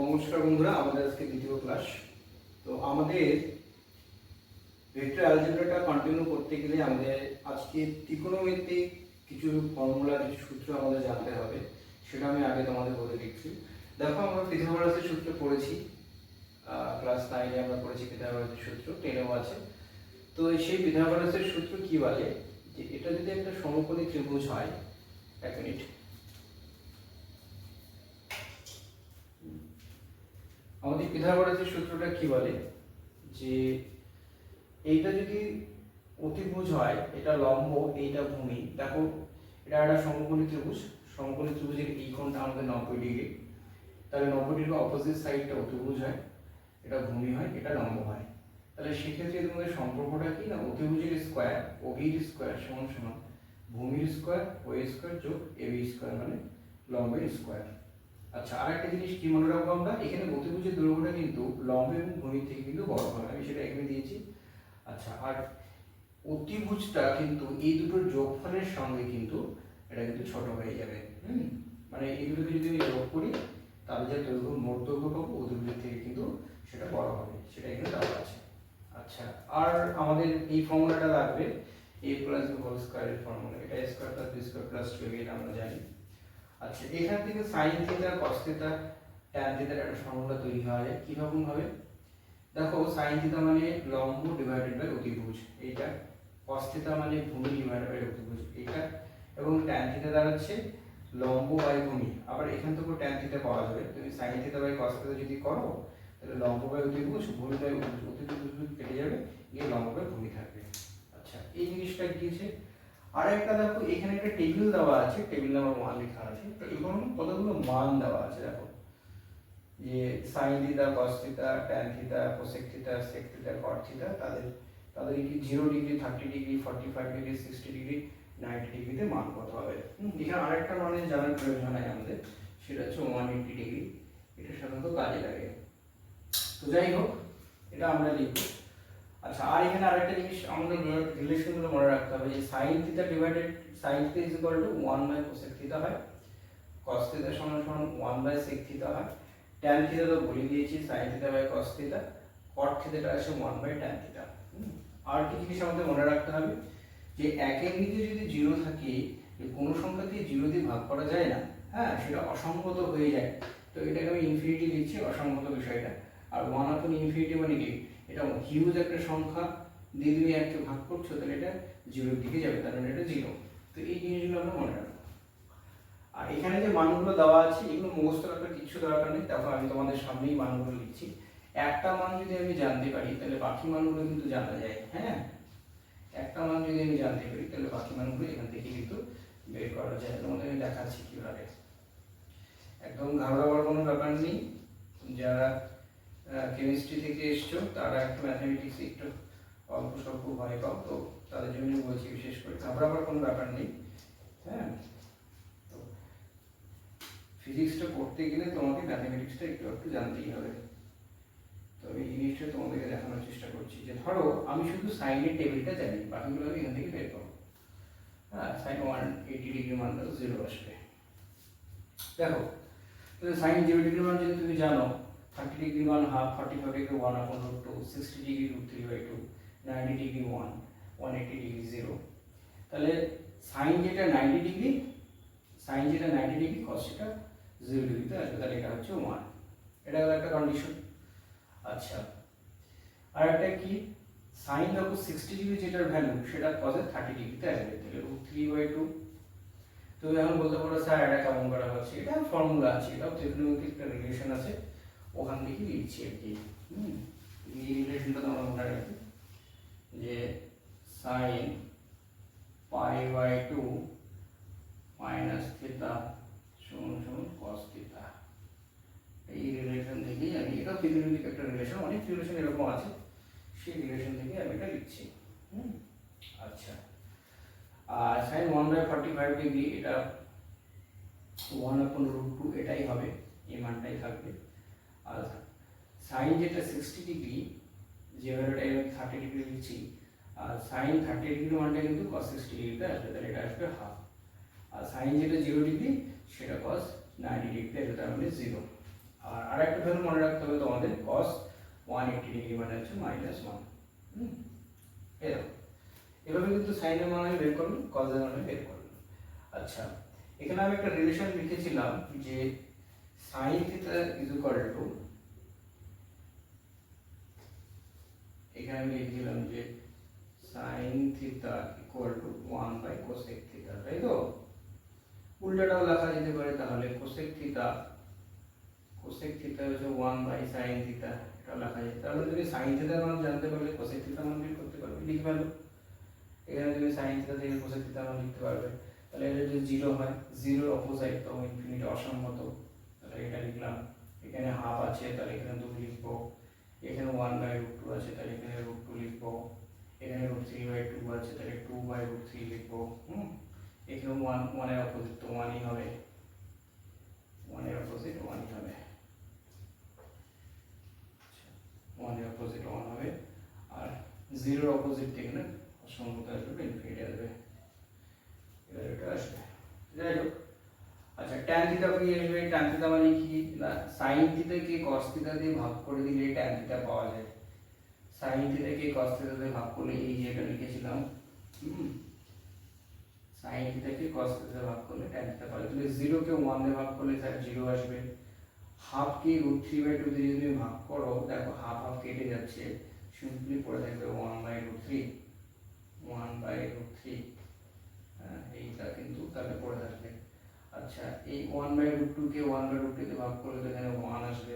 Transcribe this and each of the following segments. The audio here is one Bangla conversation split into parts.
নমস্কার বন্ধুরা, আমাদের আজকে দ্বিতীয় ক্লাস। তো আমাদের ভেক্টর অ্যালজেব্রাটা কন্টিনিউ করতে গেলে আমাদের আজকে ত্রিকোণমিতিক কিছু ফর্মুলা, কিছু সূত্র আমাদের জানতে হবে। সেটা আমি আগে তোমাদের বলে দিচ্ছি। দেখো, আমরা পিথাগোরাসের সূত্র পড়েছি, ক্লাস 9-এ আমরা পড়েছি পিথাগোরাসের সূত্র, 10-এও আছে। তো সেই পিথাগোরাসের সূত্র কি বলে যে এটা যদি একটা সমকোণী ত্রিভুজ হয়, এক মিনিট, আমাদের পিথাগোরাসের সূত্রটা কি বলে যে এইটা যদি অতিভুজ হয়, এটা লম্ব, এইটা ভূমি। দেখো, এটা একটা সমকোণী ত্রিভুজ। সমকোণী ত্রিভুজের এই কোণটা আমাদের 90 ডিগ্রি, তাহলে 90 ডিগ্রি অপোজিট সাইডটা অতিভুজ হয়, এটা ভূমি হয়, এটা লম্ব হয়। তাহলে সেক্ষেত্রে তোমাদের সম্পর্কটা কি না, অতিভুজের স্কোয়ার OB স্কোয়ার সমান সমান ভূমির স্কোয়ার OA স্কোয়ার যোগ AB স্কোয়ার মানে লম্বের স্কোয়ার। আচ্ছা, আর একটা জিনিস কি মনে রাখবো আমরা, এখানে অতিভুজের দৈর্ঘ্যটা কিন্তু লম্ব এবং ভূমির থেকে কিন্তু বড় হবে, আমি সেটা এখানে দিয়েছি। আচ্ছা, আর অতিভুজটা কিন্তু এই দুটোর যোগফলের সঙ্গে কিন্তু এটা কিন্তু ছোট হয়ে যাবে। মানে এই দুটোকে যদি আমি যোগ করি তাহলে যে দৈর্ঘ্য, মোট দৈর্ঘ্য পাবো অতিভুজের থেকে কিন্তু সেটা বড় হবে, সেটা এখানে দেওয়া আছে। আচ্ছা, আর আমাদের এই ফর্মুলাটা লাগবে a প্লাস b হোল স্কয়ারের ফর্মুলা, এটা a square plus b square plus 2ab, এটা আমরা জানি। আচ্ছা, এখান থেকে sin theta cos theta tan থিটার একটা ফর্মুলা তৈরি হয়। কিভাবে হবে দেখো, sin থিটা মানে লম্ব ডিভাইডেড বাই অতিভুজ, এইটা। cos থিটা মানে ভূমি ডিভাইডেড বাই অতিভুজ, এইটা। এবং tan থিটা দাঁড়াচ্ছে লম্ব বাই ভূমি। আবার এখান থেকেও tan থিটা পাওয়া যাবে। তুমি sin theta by cos theta যদি করো তাহলে লম্ব বাই অতিভুজ, ভূমি বাই অতিভুজ কেটে যাবে, গিয়ে লম্ব বাই ভূমি থাকবে। আচ্ছা, এই জিনিসটা গিয়েছে। আর একটা দেখো, এখানে একটা টেবিল দেওয়া আছে, টেবিল নাম্বার 1 লেখা আছে। তো এখানে কতগুলো মান দেওয়া আছে দেখো, যে sin theta cos theta tan theta cosec theta sec theta cot theta, তাদের কি 0 ডিগ্রি, 30 ডিগ্রি, 45 ডিগ্রি, 60 ডিগ্রি, 90 ডিগ্রিতে মান কত হবে। এখানে আরেকটা মানে জানার প্রয়োজন হয় আমাদের, সেটা হচ্ছে 180 ডিগ্রি। এটা সাধারণত কাজে লাগে। তো যাই হোক, এটা আমরা লিখব। আচ্ছা, আর এখানে আরেকটা জিনিস আমাদের রিলেশনগুলো মনে রাখতে হবে, যে sin theta divided sin theta is equal to 1 by cosec theta হয়, cos থিটা সমান সমান 1 বাই sec থিটা হয়, tan থিটা তো বলে দিয়েছি sin theta by cos theta, cot থিটাটা আসে 1 বাই tan থিটা। আর কি জিনিস আমাদের মনে রাখতে হবে, যে একের নিচে যদি 0 থাকে, কোনো সংখ্যাকে 0 দিয়ে ভাগ করা যায় না, হ্যাঁ, সেটা অসংগত হয়ে যায়। তো এটাকে আমি ইনফিনিটি লিখছি, অসংগত বিষয়টা। আর 1 আপন ইনফিনিটি মানে কি, এটা হিউজ একটা সংখ্যা দিয়ে তুমি এককে ভাগ করছো, তাহলে এটা 0 এর দিকে যাবে, তার মানে এটা 0। তো এই জিনিসগুলো আমরা মনে রাখবো। আর এখানে যে মানগুলো দেওয়া আছে এগুলো মুখস্থ রাখার কিছু দরকার নেই। তারপর আমি তোমাদের সামনেই মানগুলো লিখছি। একটা মান যদি আমি জানতে পারি তাহলে বাকি মানগুলো কিন্তু জানা যায়। হ্যাঁ, একটা মান যদি আমি জানতে পারি তাহলে বাকি মানগুলো এখান থেকে কিন্তু বের করা যায়। তোমাদের আমি দেখাচ্ছি কিভাবে। একদম ঘাবড়াবার কোনো ব্যাপার নেই। যারা কেমিস্ট্রি থেকে এসছো তারা একটু ম্যাথমেটিক্স একটু অল্প স্বল্প ভয় পাও, তো তাদের জন্য বলছি, বিশেষ করে ঘাবড়াবার কোনো ব্যাপার নেই। হ্যাঁ, ফিজিক্সটা পড়তে গেলে তোমাকে ম্যাথমেটিক্সটা একটু একটু জানতেই হবে। তো এই জিনিসটা তোমাদেরকে দেখানোর চেষ্টা করছি, যে ধরো আমি শুধু সাইনের টেবিলটা জানি, বাকিগুলো আমি এখান থেকে বের করবো। হ্যাঁ, সাইন 180 ডিগ্রি মানটা 0 আসবে। দেখো, সাইন 0 ডিগ্রি মান যদি তুমি জানো, 30 ডিগ্রি মান half, 45 degree 1/√2, 60 degree √3/2, 90 degree 1, 180 degree 0। তাহলে সাইন যেটা 90 ডিগ্রি, সাইন যেটা 90 ডিগ্রি, cos সেটা 0 ডিগ্রিতে আসবে, তাহলে এটা হচ্ছে 1। এটা হলো একটা কন্ডিশন। আচ্ছা, আর একটা কি, সাইন দেখো 60 ডিগ্রি যেটার ভ্যালু সেটা cos এর 30 ডিগ্রিতে আসবে, তাহলে √3/2। তুমি এখন বলতে পারো স্যার এটা কেমন করা হচ্ছে, এটা ফর্মুলা আছে, এটা ত্রিকোণমিতিক একটা রিলেশন আছে, ওখান থেকে লিখছি আর কি। এই রিলেশনটা তোমরা মনে রাখবে, যে সাইন π/2 মাইনাস থিটা সমান সমান cos থিটা। এই রিলেশন থেকেই আমি, এটা ত্রিকোণমিতিক একটা রিলেশন, অনেক রিলেশন এরকম আছে, সেই রিলেশন থেকে আমি এটা লিখছি। আচ্ছা, আর sin 1/45 ডিগ্রি, এটা 1/√2 এটাই হবে, এই মানটাই থাকবে। আর sin যেটা 60 ডিগ্রি, যে ভ্যালুটা আমি 30 ডিগ্রি লিখছি, আর sin 30 ডিগ্রি মানটা কিন্তু cos 60 ডিগ্রিতে আসবে, তাহলে এটা আসবে হাফ। আর sin যেটা 0 ডিগ্রি সেটা cos 90 ডিগ্রিতে আসবে, তার মানে 0। আর আরেকটা ভ্যালু মনে রাখতে হবে তোমাদের, cos 180 ডিগ্রি মানে হচ্ছে -1। এরকম এভাবে কিন্তু সাইনের মান আমি বের করলাম, কজের মান আমি বের করলাম। আচ্ছা, এখানে আমি একটা রিলেশন লিখেছিলাম যে sin theta is equal two, এখানে আমি লিখেছিলাম যে sin theta equal to 1 cosec theta, তাই তো? উল্টাটাও লেখা যেতে পারে, তাহলে cosec থিটা হচ্ছে 1/sin থিটা, এটা লেখা যায়। তাহলে তুমি sin থিটার মান জানতে পারলে cosec থিটার মান বের করতে পারবে, লিখে ফেলো। এখানে তুমি sin থিটা থেকে cosec থিটার মান লিখতে পারবে। তাহলে এটা যদি 0 হয়, 0 এর অপোজিট তো ইনফিনিটি, অসম্মত, তাহলে এটা লিখলাম। এখানে হাফ আছে, তাহলে এখানে 2 লিখবো। এখানে 1/√2 আছে, তাহলে এখানে √2 লিখবো। এখানে √3/2 আছে, তাহলে 2/√3 লিখবো। এখানে 1 এর অপোজিট তো 1ই হবে, 1 এর অপোজিট 1ই হবে, 1 এর অপোজিট 1 হবে। আর 0 এর অপোজিট এখানে অসম্ভব আসবে, ইনফিনিটি আসবে, এটা আসবে। যাই হোক, আচ্ছা tan থিটা কি আসবে? tan থিটা মানে কি না, sin থিটা কে cos থিটা দিয়ে ভাগ করে দিলে tan থিটা পাওয়া যায়। sin থিটা কে cos থিটা দিয়ে ভাগ করলে এই যে এটা লিখেছিলাম, sin থিটা কে cos থিটা দিয়ে ভাগ করলে tan থিটা পাওয়া যায়। তাহলে 0 কে 1 দিয়ে ভাগ করলে স্যার 0 আসবে। হাফ কে √3/2 দিয়ে যদি ভাগ করো, দেখো হাফ হাফ কেটে যাচ্ছে, সিম্পলি পড়ে থাকবে 1/√3, 1/√3, এইটা কিন্তু তাহলে পড়ে থাকবে। আচ্ছা, এই 1/√2 কে 1/√2 তে ভাগ করলে এখানে 1 আসবে।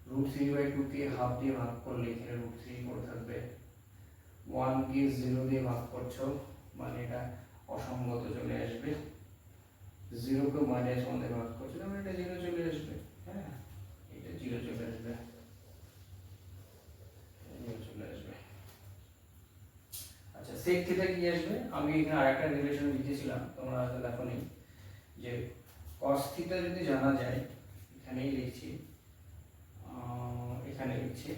√3/2 কে হাফ দিয়ে ভাগ করলে এখানে √3 পড়ে থাকবে। 1 কে 0 দিয়ে ভাগ করছো মানে এটা অসঙ্গত চলে আসবে। 0 কে -1 দিয়ে ভাগ করছো মানে এটা 0 চলে আসবে। হ্যাঁ, এটা 0 চলে আসবে, 0 চলে আসবে। আচ্ছা, sec থিটা কি আসবে? আমি এখানে আরেকটা রিলেশন লিখেছিলাম, তোমরা হয়তো দেখোনি, যে cos থিটা যদি জানা যায়, এখানেই লিখছি, এখানে লিখছি,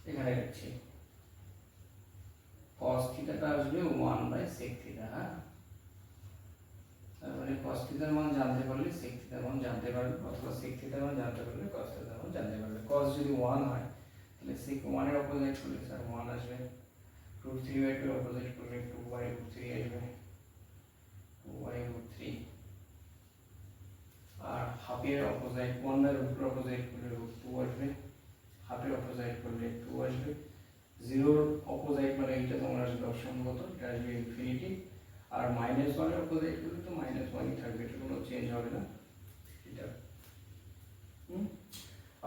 এখানে লিখছি, cos থিটাটা আসবে 1/sec থিটা। হ্যাঁ, তার মানে cos থিটার মান জানতে পারলে sec থিটার মান জানতে পারবে, অথবা sec থিটার মান জানতে পারলে cos থিটার মান জানতে পারবে। cos যদি 1 হয়, তাহলে sec 1 এর অপোজিট করলে স্যার 1 আসবে। √3/2 এর অপোজিট করলে 2/√3 আসবে, 2/√3। আর হাফের অপোজিট 1/√2 এর অপোজিট করলে √2 আসবে, হাফের অপোজিট করলে 2 আসবে। 0 এর অপোজিট মানে এইটা তোমার আসবে অসঙ্গত, এটা আসবে ইনফিনিটি। আর -1 এর অপোজিট করলে তো -1ই থাকবে, এটা কোনো চেঞ্জ হবে না এটা।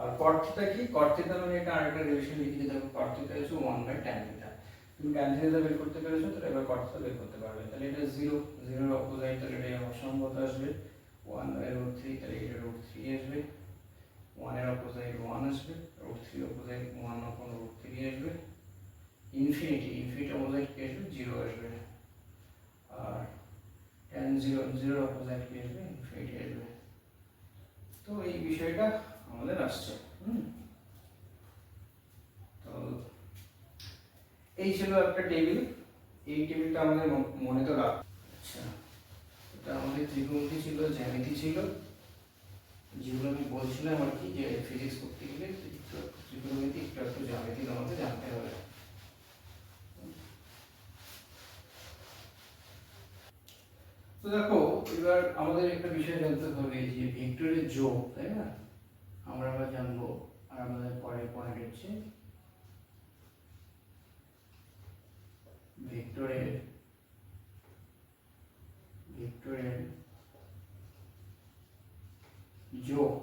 আর cot থিটা কি? cot থিটা মানে এটা আরেকটা রিলেশন লিখে দিতে হবে, cot থিটা হচ্ছে 1/tan থিটা। তুমি tan থিটা বের করতে পেরেছো, তাহলে এবার cot থিটা বের করতে পারবে। তাহলে এটা 0, 0 এর অপোজিট, তাহলে এটা অসঙ্গত আসবে। 1/√3, তাহলে এটা √3 আসবে। 1 এর অপোজিট 1 আসবে, √3 অপোজিট 1/√3 আসবে। ইনফিনিটি অপোজিট কি আসবে? 0 আসবে। আর tan 0 এর অপোজিট কি আসবে? ইনফিনিটি আসবে। তো এই বিষয়টা আমাদের আসছে। তো এই ছিল একটা টেবিল, এই টেবিলটা আমাদের মনে তো রাখ। আচ্ছা, এটা আমাদের ত্রিকোণমিতি ছিল, জ্যামিতি ছিল, যেগুলো আমি বলছিলাম আর কি, যে ফিজিক্স করতে গেলে ত্রিকোণমিতি একটু জ্যামিতি আমাদের জানতে হবে। তো দেখো, এবার আমাদের একটা বিষয় জানতে হবে যে ভেক্টরের যোগ, তাই না? আমরা আবার জানবো। আর আমাদের পরের পয়েন্ট হচ্ছে ভেক্টরের যোগ,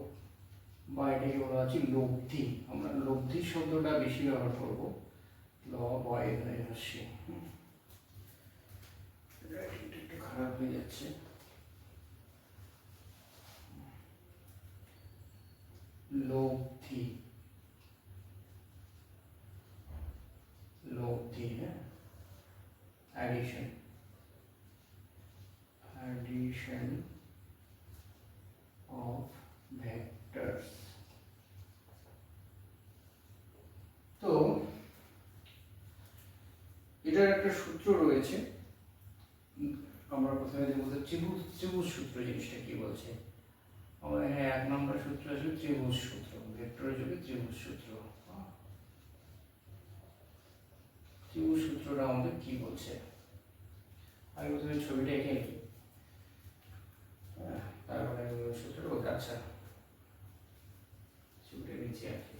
বা এটাকে বলা হচ্ছে লব্ধি। আমরা লব্ধি শব্দটা বেশি ব্যবহার করব, লব হয় এখানে হচ্ছে, রাইটিংটা একটু খারাপ হয়ে যাচ্ছে। লব্ধি, হ্যাঁ, addition of vectors। তো এটার একটা সূত্র রয়েছে, আমরা প্রথমে যে বলতে ত্রিভুজ সূত্র জিনিসটা কি বলছে। আমাদের এখানে 1 নম্বর সূত্র আছে ত্রিভুজ সূত্র, ভেক্টর যোগে ত্রিভুজ সূত্র। ত্রিভুজ সূত্রটা আমাদের কি বলছে, আমি প্রথমে ছবিটা এঁকে নিই, তারপরে সূত্রটা বলতে। আচ্ছা, ছবিটা নিচে আঁকি।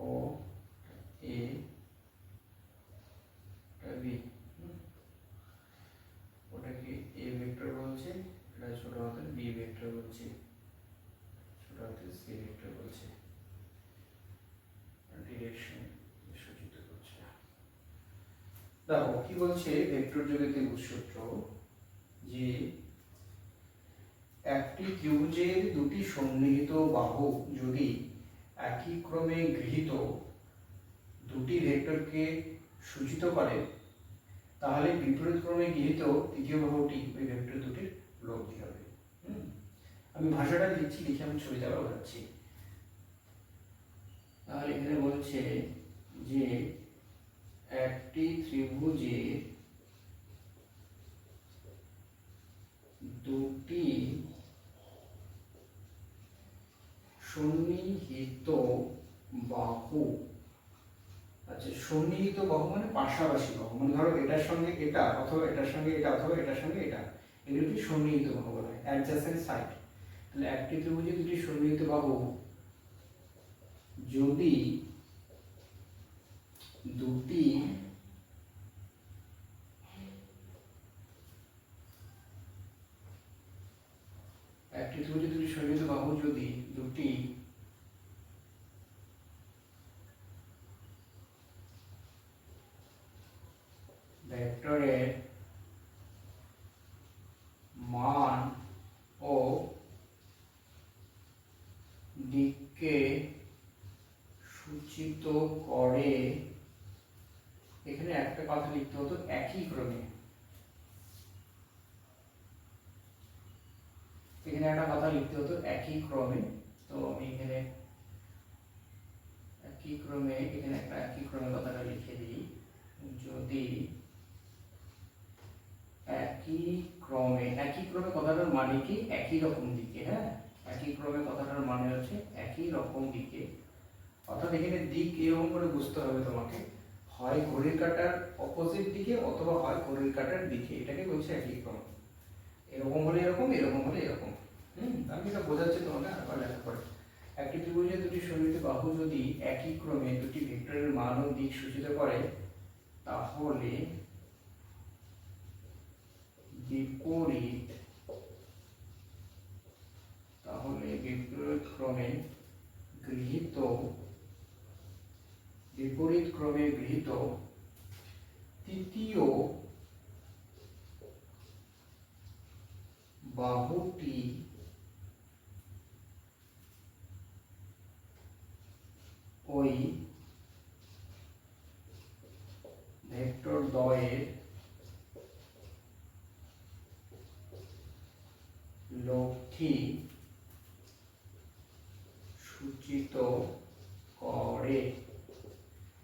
ও এ বি, ওটাকে এ ভেক্টর বলছে, এটা ছোট হাতের বি ভেক্টর বলছে, ছোট হাতের সি ভেক্টর বলছে, ডিরেকশন সূচিত করছে। দেখো কি বলছে ভেক্টর যোগে ত্রিভুজ সূত্র, যে একটি ত্রিভুজের দুটি সন্নিহিত বাহু যদি একই ক্রমে গৃহীত দুটি ভেক্টরকে সূচিত করে, তাহলে বিপরীত ক্রমে গৃহীত তৃতীয় বাহুটি ওই ভেক্টর দুটির লব্ধি হবে। আমি ভাষাটা লিখছি, লিখে আমি ছবিটা বোঝাচ্ছি। তাহলে এখানে বলছে যে একটি ত্রিভুজের দুটি সন্নিহিত বাহু, আচ্ছা সন্নিহিত বাহু মানে পাশাপাশি বাহু, মানে ধরো এটার সঙ্গে এটা, অথবা এটার সঙ্গে এটা, অথবা এটার সঙ্গে এটা, এগুলোকে সন্নিহিত বাহু বলা হয়, অ্যাডজাসেন্ট সাইড। তাহলে একটি ত্রিভুজে দুটি সন্নিহিত বাহু যদি দুটি একটি ত্রিভুজে দুটি সন্নিহিত বাহু যদি দুটি ভেক্টরের মান ও দিককে সূচিত করে, এখানে একটা কথা লিখতে হতো একই ক্রমে, এখানে একটা কথা লিখতে হতো একই ক্রমে। তো আমি এখানে একই ক্রমে, এখানে একটা একই ক্রমে কথাটা লিখে দিই, যদি একই ক্রমে, একই ক্রমে কথাটার মানে কি একই রকম দিকে, হ্যাঁ একই ক্রমে কথাটার মানে হচ্ছে একই রকম দিকে, অর্থাৎ এখানে দিক এরকম করে বুঝতে হবে তোমাকে, হয় ঘড়ির কাঁটার অপোজিট দিকে অথবা হয় ঘড়ির কাঁটার দিকে, এটাকে বলছে একই ক্রম। এরকম হলে এরকম, এরকম হলে এরকম। আমি এটা বোঝাচ্ছি তোমাকে আবার লেখা পড়ে। একটি ত্রিভুজের দুটি সন্নিহিত বাহু যদি একই ক্রমে দুটি ভেক্টরের মান ও দিক সূচিত করে, তাহলে বিপরীত ক্রমে গৃহীত তৃতীয় বাহুটি ওই ভেক্টর দ্বয়ের লব্ধি সূচিত করে।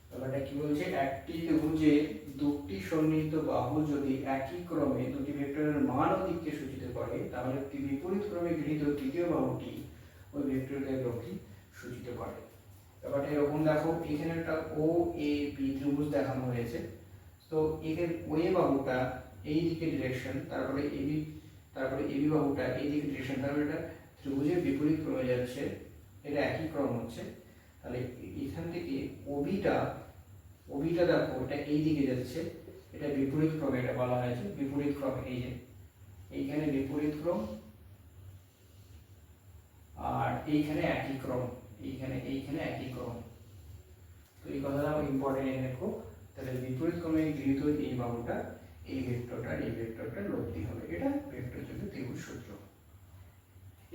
ব্যাপারটা কি বলছে, একটি ত্রিভুজের দুটি সন্নিহিত বাহু যদি একই ক্রমে দুটি ভেক্টরের মান ও দিককে সূচিত করে, তাহলে বিপরীত ক্রমে গৃহীত তৃতীয় বাহুটি ওই ভেক্টরের লব্ধি সূচিত করে। ব্যাপারটা এরকম দেখো, এখানে একটা ও এ বি ত্রিভুজ দেখানো হয়েছে, তো এখানে ও এ বাহুটা এই দিকে ডিরেকশন, তারপরে এবি বাহুটা এই দিকে ডিরেকশন, তারপরে এটা ত্রিভুজের বিপরীত ক্রমে যাচ্ছে, এটা একই ক্রম হচ্ছে। তাহলে এখান থেকে ওবিটা দেখো এটা এই দিকে যাচ্ছে, এটা বিপরীত ক্রমে, এটা বলা হয়েছে বিপরীত ক্রম, এই যে এইখানে বিপরীত ক্রম, আর এইখানে একই ক্রম, এইখানে একই ক্রম। তো এই কথাটা ইম্পর্টেন্ট এখানে দেখো, তাহলে বিপরীত ক্রমে গৃহীত এই বাহুটা এই ভেক্টরটা লব্ধি হবে, এটা ভেক্টর যোগে ত্রিভুজ সূত্র।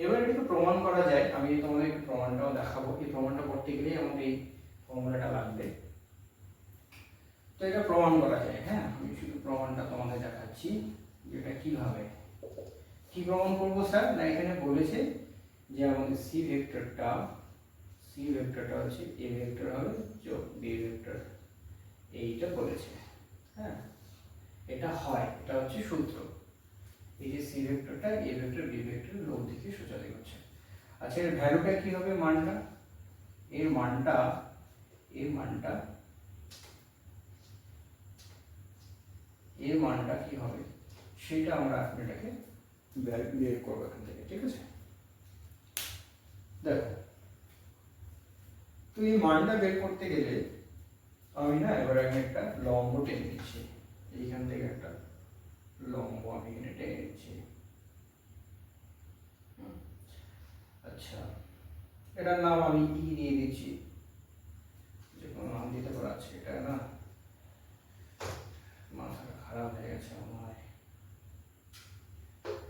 এবার এটাকে প্রমাণ করা যায়, আমি তোমাদের প্রমাণটাও দেখাবো। এই প্রমাণটা করতে গেলে আমাদের এই ফর্মুলাটা লাগবে। তো এটা প্রমাণ করা যায়। হ্যাঁ, আমি শুধু প্রমাণটা তোমাদের দেখাচ্ছি যেটা কিভাবে কি প্রমাণ করব স্যার। না এখানে বলেছে যে আমাদের সি ভেক্টরটা হচ্ছে এ ভেক্টর হবে যোগ বি ভেক্টর, এইটা বলেছে। হ্যাঁ, এটা হয়, এটা হচ্ছে সূত্র। এই যে সি ভেক্টরটা এ ভেক্টর বি ভেক্টর লব দিকে সোজাতে হচ্ছে। আচ্ছা, এর ভ্যালুটা কি হবে? মানটা এর মানটা কি হবে সেটা আমরা এখন এটাকে বের করবো এখান থেকে। ঠিক আছে, দেখো তো এই মানটা বের করতে গেলে আমি না এবার আমি একটা লম্ব টেনে নিচ্ছি, এইখান থেকে একটা লম্ব আমি এখানে টেনে নিচ্ছি। আচ্ছা, এটার নাম আমি ই দিয়ে দিচ্ছি, যে কোনো নাম দিতে পারা আছে। এটা না মাথাটা খারাপ হয়ে গেছে আমার।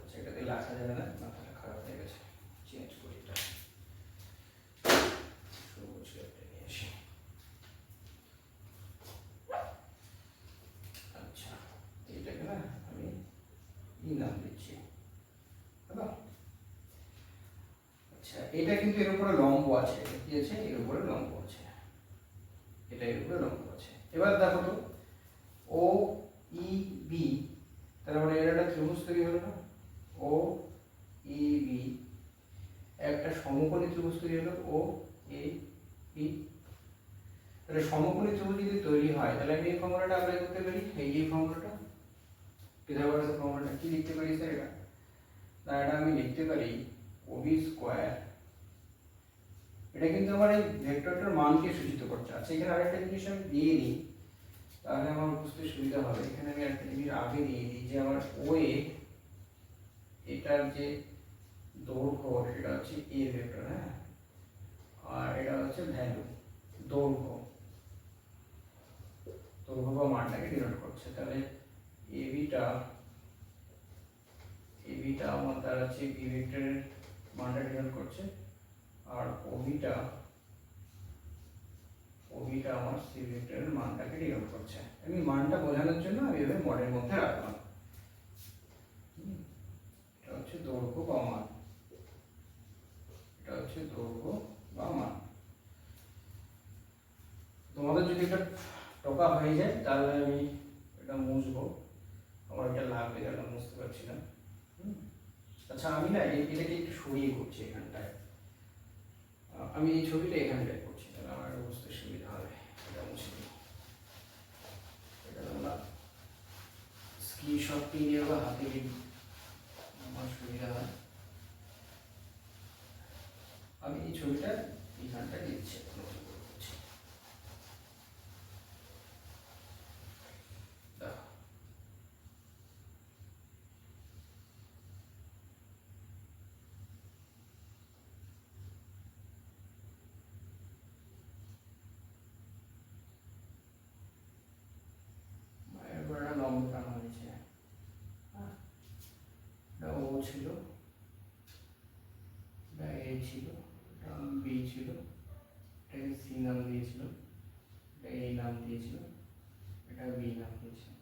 আচ্ছা, এটাতে লেখা যাবে না, মাথাটা খারাপ হয়ে গেছে, চেঞ্জ করি এটা। সবুজ একটা নিয়ে আসি। আচ্ছা, এইটাকে না আমি ই নাম দিচ্ছি। আচ্ছা, এটা কিন্তু এর উপরে লম্ব আছে, কি আছে? এর উপরে লম্ব আছে, এটা এর উপরে লম্ব আছে। এবার দেখো তো ও ই বি, তার মানে এর একটা ত্রিভুজ তৈরি হলো না? ও ই বি একটা সমকোণী ত্রিভুজ তৈরি হলো, ও এ বি। তাহলে সমকোণী ত্রিভুজ যদি তৈরি হয় তাহলে আমি এই ফর্মুলাটা অ্যাপ্লাই করতে পারি। এই ফর্মুলাটা, পিথাগোরাসের ফর্মুলাটা কি লিখতে পারি স্যার? এটা আমি লিখতে পারি OB স্কয়ার। এটা কিন্তু আমার এই ভেক্টরটার মানকে সূচিত করছে। আচ্ছা, এখানে আরেকটা জিনিস আমি দিয়ে দিই, তাহলে আমার বুঝতে সুবিধা হবে। এখানে আমি একটা জিনিস আগে দিয়ে দিই যে আমার OA এটার যে দৈর্ঘ্য সেটা হচ্ছে A ভেক্টর। হ্যাঁ, আর এটা হচ্ছে ভ্যালু, দৈর্ঘ্য বা মানটাকে ডিনোট করছে। তাহলে ABটা আমার তার হচ্ছে B ভেক্টরের মানটা ডিনোট করছে, আর OBটা আমার সি ভেক্টরের মানটাকে ডিনোট করছে। আমি মানটা বোঝানোর জন্য আমি এভাবে মডেলের মধ্যে রাখলাম। এটা হচ্ছে দৈর্ঘ্য বা মান, এটা হচ্ছে দৈর্ঘ্য বা মান। তোমাদের যদি এটা টোকা হয়ে যায় তাহলে আমি এটা মুছবো, আমার এটা লাগবে, এটা মুছতে পারছি না। আচ্ছা, আমি না এটাকে একটু সরিয়ে করছি এখানটায়, আমি এই ছবিটা এখানটায় করছি, তাহলে আমার বুঝতে সুবিধা হবে। এটা মুছে দিই, এটা আমরা স্ক্রিনশট নিয়ে বা হাতে নিয়ে আমার সুবিধা হয়। আমি এই ছবিটা এখানটা দিচ্ছি, লম্ব টানা হয়েছে। এটা ও ছিল, এটা এ ছিল, এটা বি ছিল, এটাকে সি নাম দিয়েছিল, এটা এ নাম দিয়েছিল, এটা বি নাম দিয়েছিল,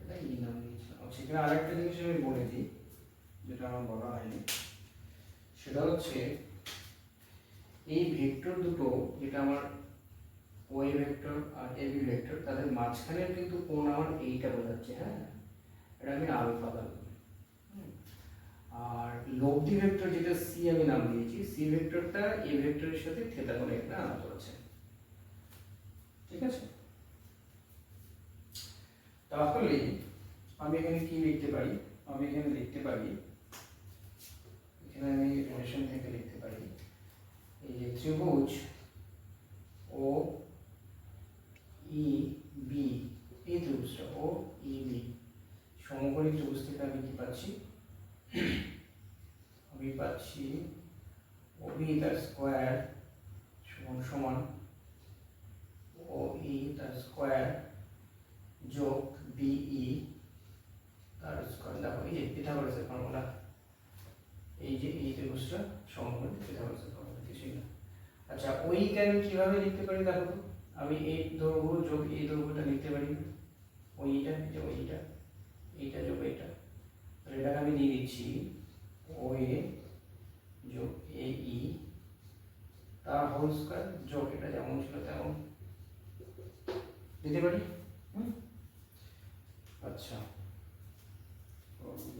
এটা ই নাম দিয়েছিল। সেখানে আরেকটা জিনিস আমি বলেছি যেটা আমার বলা হয়নি, সেটা হচ্ছে এই ভেক্টর দুটো, যেটা আমার ওয়ে ভেক্টর আর এবি ভেক্টর, তাদের মাঝখানে কিন্তু কোণ আমার এইটা বোঝাচ্ছে। হ্যাঁ, এটা আমি আলফা বলবো। আর লব্ধি ভেক্টর যেটা সি আমি নাম দিয়েছি, সি ভেক্টরটা এ ভেক্টরের সাথে থিটা কোণে এখানে আনা চলছে। ঠিক আছে, তাহলে আমি এখানে কি লিখতে পারি? আমি এখানে লিখতে পারি, এখানে আমি রিলেশন থেকে লিখতে পারি, এই যে ত্রিভুজ ও ই বি, এই ত্রিভুজটা ও ই বি সমকোণী ত্রিভুজ থেকে আমি কি পাচ্ছি? আমি পাচ্ছি OB তার স্কয়ার সমান সমান OE তার স্কয়ার যোগ BE তার স্কয়ার। দেখো এই যে পিথাগোরাসের ফর্মুলা, এই যে এই ত্রিভুজটা সমকোণী, পিথাগোরাসের ফর্মুলা কিছুই না। আচ্ছা, ওই কে আমি কিভাবে লিখতে পারি দেখো তো? আমি এই দৈর্ঘ্য যোগ এই দৈর্ঘ্যটা লিখতে পারি, ওইটা যে ওইটা, এইটা যোগ এইটা, তাহলে এটাকে আমি দিয়ে দিচ্ছি ও এ যোগ এ ই তার হোল স্কয়ার যোগ এটা যেমন ছিল তেমন দিতে পারি। আচ্ছা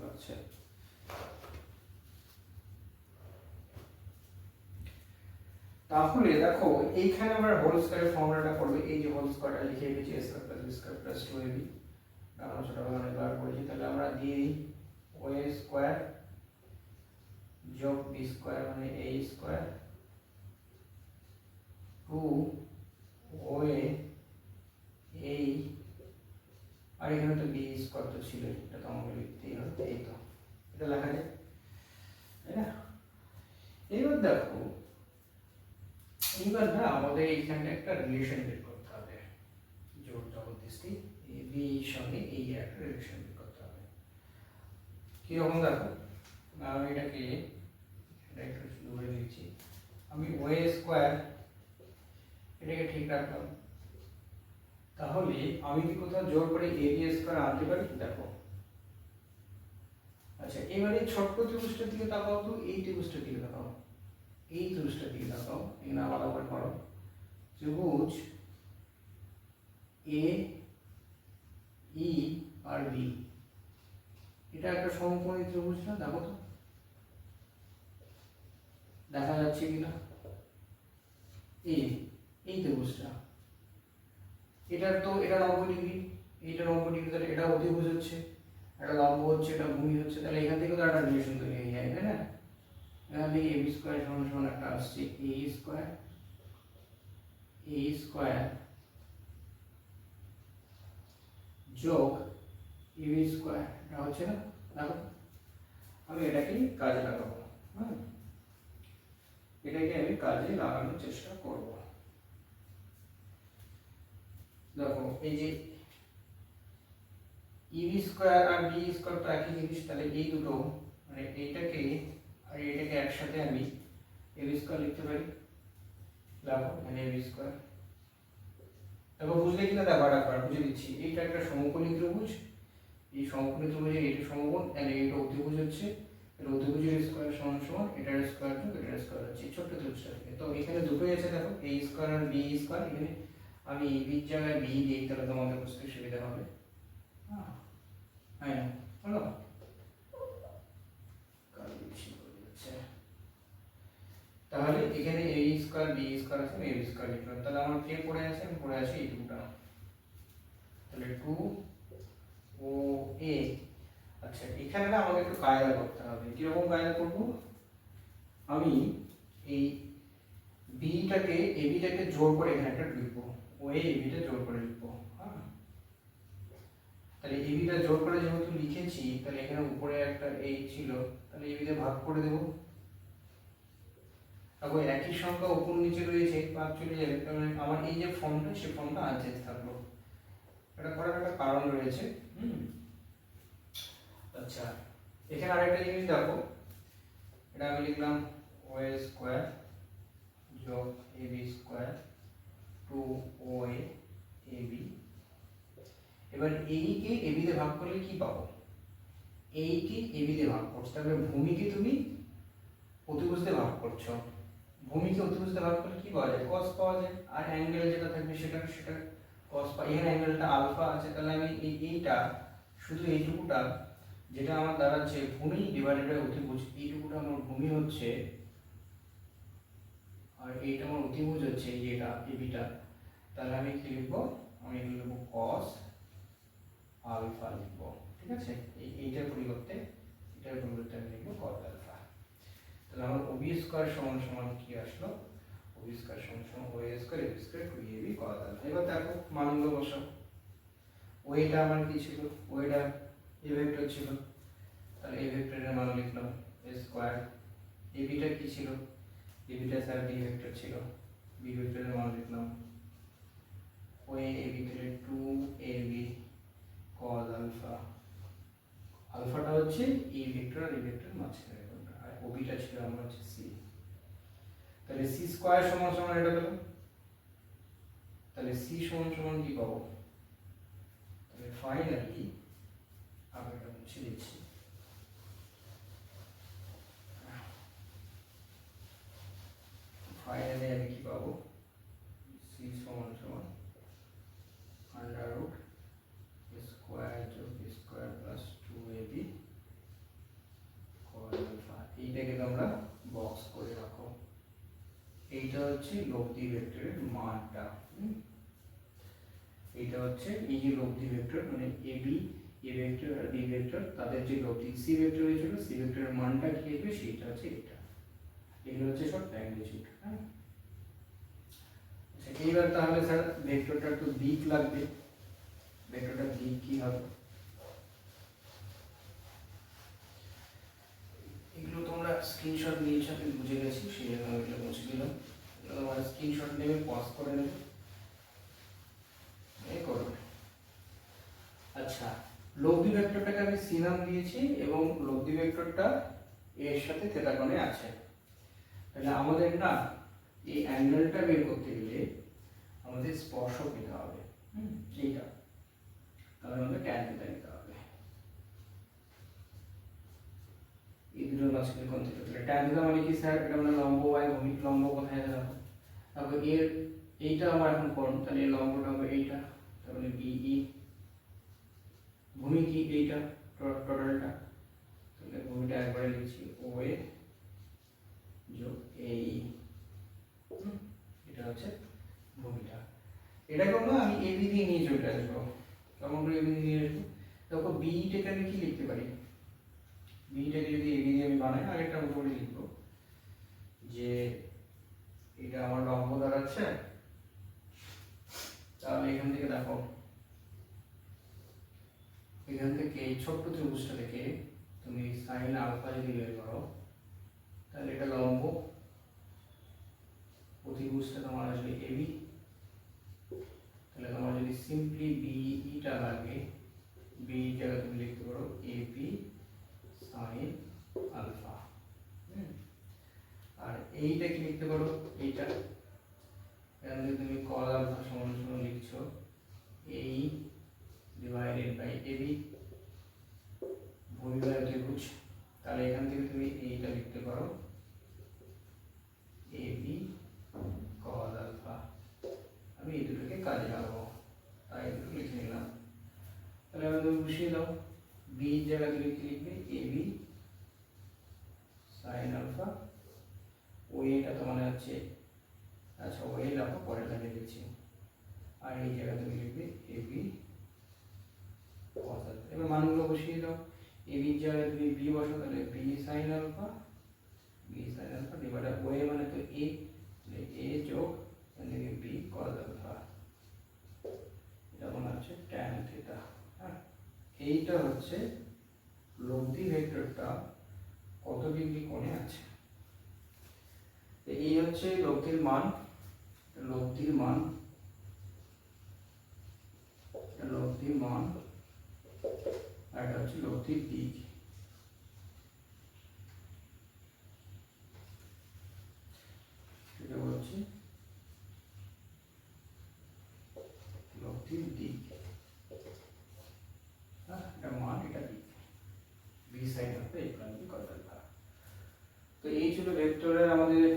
আচ্ছা, তাহলে দেখো এইখানে আমরা হোল স্কয়ারের ফর্মুলাটা করবে, এই যে হোল স্কয়ারটা লিখে রেখেছি a square plus b square plus 2ab, আমরা ছোটবেলায় অনেকবার পড়েছি। তাহলে আমরা দিয়ে ও a স্কয়ার যোগ b স্কয়ার মানে a স্কয়ার টু ও এ এই, আর এখানে তো b স্কয়ার তো ছিল, এটা তো আমাকে লিখতেই হবে, এই তো এটা লেখা যায়, তাই না? এইবার দেখো, এইবার না আমাদের এইখানে একটা রিলেশন বের করতে হবে, জোর জবরদস্তি এই বি সঙ্গে এই একটা রিলেশন বের করতে হবে। কিরকম দেখো, আমি এটাকে একটু দূরে নিচ্ছি, আমি ওয়ে স্কোয়ার এটাকে ঠিক রাখলাম, তাহলে আমি কি কোথাও জোর করে এ বি স্কোয়ার আনতে পারি? দেখো আচ্ছা, এবারে ছোট্ট ত্রিভুজটার দিকে তাকাও তো, এই ত্রিভুজটার দিকে তাকাও, এই ত্রিভুজটার দিকে তাকাও, এখানে আলাদা করে করো, ত্রিভুজ এ ই আর বি, এটা একটা সমকোণী ত্রিভুজ না? দেখো তো দেখা যাচ্ছে কিনা, এই ত্রিভুজটা, এটার তো এটা 90 ডিগ্রি, এইটা 90 ডিগ্রি, তাহলে এটা অতিভুজ হচ্ছে, এটা লম্ব হচ্ছে, এটা ভূমি হচ্ছে, তাহলে এখান থেকে তো একটা রিলেশন তৈরি হয়ে যায়, তাই না? এখান থেকে এবি স্কয়ার সমান সমান একটা আসছে এ স্কয়ার যোগ এবি স্কয়ার, এটা হচ্ছে না? দেখো আমি এটাকে কাজে লাগাবো, হ্যাঁ এটাকে আমি কাজে লাগানোর চেষ্টা করব। দেখো এই যে এবি স্কয়ার আর বি স্কয়ার তো একই জিনিস, তাহলে এই দুটো মানে এইটাকে আর এটাকে একসাথে আমি এবি স্কয়ার লিখতে পারি, দেখো মানে এবি স্কয়ার, দেখো বুঝলে কিনা দেখো আরেকবার বুঝিয়ে দিচ্ছি, এইটা একটা সমকোণী ত্রিভুজ, এই সমকোণী ত্রিভুজের এটা সমকোণ, তাহলে এটা অতিভুজ হচ্ছে, এটা অতিভুজের স্কয়ার সমান সমান এটার স্কয়ার যোগ এটার স্কয়ার হচ্ছে ছোট্ট ত্রিভুজটা থেকে। তো এখানে দুটোই আছে, দেখো এ স্কয়ার আর বি স্কয়ার, এখানে আমি এই বি জায়গায় বি দিই, তাহলে তোমাদের বুঝতে সুবিধা হবে। হ্যাঁ হলো, তাহলে এখানে এ স্কয়ার বি স্কয়ার আছে, আমি এ স্কয়ার লিখলাম, তাহলে আমার কে পড়ে আছে? আমি পড়ে আছি এই দুটো, তাহলে 2 ও এ। আচ্ছা এখানে না আমাকে একটু কায়দা করতে হবে, কিরকম কায়দা করব, আমি এই বিটাকে এবিটাকে জোর করে এখানে একটা লিখবো, ও এ এবিটা জোর করে লিখবো, হ্যাঁ তাহলে এবিটা জোর করে যেহেতু লিখেছি, তাহলে এখানে উপরে একটা এই ছিল, তাহলে এবিটা ভাগ করে দেব, এখন একই সংখ্যা উপর নিচে রয়েছে, ভাগ চলে যাবে, তাহলে আমার এই যে ফর্মটা সেই ফর্মটা আনচেঞ্জ থাকলো, এটা করার একটা কারণ রয়েছে। আচ্ছা এখানে আরেকটা জিনিস দেখো, এটা আমি লিখলাম ও এ স্কয়ার যোগ A B square to O A B, এবার এই কে এ বি তে ভাগ করলে কি পাবো? এই কে এ বি তে ভাগ করছো, তাহলে ভূমিকে তুমি অতিভুজে ভাগ করছো, ভূমিকে অতিভুজে ভাগ করলে কি পাওয়া যায়? cos পাওয়া যায়, আর অ্যাঙ্গেল যেটা থাকবে সেটা cos পাই, এখানে অ্যাঙ্গেলটা আলফা আছে, তাহলে আমি এইটা শুধু এইটুকুটা যেটা আমার দাঁড়াচ্ছে ভূমি ডিভাইডেড বাই অতিভুজ, এইটুকুটা আমার ভূমি হচ্ছে আর এইটা আমার অতিভুজ হচ্ছে, এই যেটা এবিটা, তাহলে আমি কি লিখবো? আমি লিখবো cos আলফা লিখবো, ঠিক আছে? এইটার পরিবর্তে আমি লিখবো cos আলফা। তাহলে আমার ওবি স্কয়ার সমান সমান কি আসলো? ওবি স্কয়ার সমান সমান O A square AB square 2ab cos alpha. এবার দেখো মানগুলো বসাও, ওইটা আমার কি ছিল? ওইটা এ ভেক্টর ছিল, তাহলে এই ভেক্টরের মান লিখলাম a স্কয়ার, এবিটা কি ছিল? এবিটা স্যার বি ভেক্টর ছিল, বি ভেক্টরের মান লিখলাম ও এ এবি, তাহলে 2ab cos আলফা, আলফাটা হচ্ছে এই ভেক্টর আর এই ভেক্টর মাঝখানে, আর ওবিটা ছিল আমার হচ্ছে সি, তাহলে সি স্কয়ার সমান সমান এটা পেলাম, তাহলে তাহলে সি সমান সমান কি পাবো, তাহলে ফাইনালি আমি এটা মুছে দিচ্ছি, ফাইনালি আমি কি পাবো, সি সমান সমান আন্ডার রুট স্কোয়ার যোগ স্কোয়ার প্লাস 2ab cos আলফা। এইটাকে তোমরা বক্স করে রাখো। এইটা হচ্ছে লব্ধি ভেক্টরের মানটা। এইটা হচ্ছে এই যে লব্ধি ভেক্টর মানে ab এ ভেক্টর আর বি ভেক্টর তাদের যে লব্ধি সি ভেক্টর হয়েছিল, সি ভেক্টরের মানটা কি হবে সেটা হচ্ছে এটা। এগুলো হচ্ছে সব ম্যাগনিটিউড। হ্যাঁ, আচ্ছা এইবার তাহলে স্যার ভেক্টরটার তো দিক লাগবে, ভেক্টরটার দিক কি হবে, এগুলো তোমরা স্ক্রিনশট নিয়েছো, আমি বুঝে গেছি, সেই জন্য আমি এগুলো মুছে দিলাম। তোমরা স্ক্রিনশট নেবে, পজ করে নেবে, এই করবে। আচ্ছা, লব্ধি ভেক্টরটাকে আমি সি নাম দিয়েছি এবং লব্ধি ভেক্টরটা এর সাথে থিটা কোণে আছে। তাহলে আমাদের না এই অ্যাঙ্গেলটা বের করতে গেলে আমাদের স্পর্শক নিতে হবে, এইটা, তাহলে আমাদের ট্যান থিটা নিতে হবে। এই দুটোর মাঝখানে কোণ থিটা, তাহলে ট্যান থিটা মানে কি স্যার, এটা মানে লম্ব বাই ভূমি, লম্ব কোথায় যাবে, তারপর এর এইটা আমার এখন কোণ, তাহলে এই লম্বটা হবে এইটা, তাহলে বিই, ভূমি কি এইটা টোটালটা, তাহলে ভূমিটা একবারে লিখছি ওএ যোগ এই, এটা হচ্ছে ভূমিটা। এটাকেও না আমি এবি দিয়ে নিয়ে চলে আসবো, কেমন করে এবি দিয়ে নিয়ে আসবো, দেখো বিটাকে আমি কি লিখতে পারি, বিটাকে যদি এবি দিয়ে আমি বানাই, আগেরটার উপরে লিখবো যে এটা আমার লম্ব দাঁড়াচ্ছে, তাহলে এখান থেকে দেখো, এখান থেকে এই ছোট্ট ত্রিভুজটা থেকে তুমি সাইন আলফা যদি বের করো, তাহলে এটা লম্ব, ত্রিভুজটা তোমার আসবে এবি, তাহলে তোমার যদি সিম্পলি বিইটা লাগে, বিইটা তুমি লিখতে পারো এবি সাইন আলফা। আর এইটা কি লিখতে পারো, এইটা এখান থেকে তুমি cos আলফা সমান সমান লিখছো এই ডিভাইডেড বাই এবি, ভূমি বাই ত্রিভুজ, তাহলে এখান থেকে তুমি এইটা লিখতে পারো এবি cos আলফা। আমি এই দুটোকে কাজে লাগাবো, তাই দুটো লিখে নিলাম। তাহলে আমি তুমি বসিয়ে দাও, বি জায়গায় তুমি কি লিখবে, এবি সাইন আলফা, ওয়েটা তো মানে হচ্ছে, আচ্ছা ওয়ে লাগাবো পরে লাগিয়ে দিচ্ছি, আর এই জায়গায় তুমি লিখবে এবি cos আলফা। এবার মানগুলো বসিয়ে দাও, এবি জায়গায় তুমি বি বসাও, তাহলে B sine alpha, B sine alpha divided way মানে তো এ, এ যোগ এদিকে বি cos আলফা, এটা মনে হচ্ছে tan থিটা। হ্যাঁ, এইটা হচ্ছে লব্ধি ভেক্টরটা কত ডিগ্রি কোণে আছে। এই হচ্ছে লব্ধির মান, লব্ধির মান, লব্ধির মান, আর এটা হচ্ছে লব্ধির দিক। এটা হচ্ছে লব্ধির দিক, হ্যাঁ এটা মান, এটা দিক, B sine alpha equal to cos alpha. তো এই ছিল ভেক্টরের আমাদের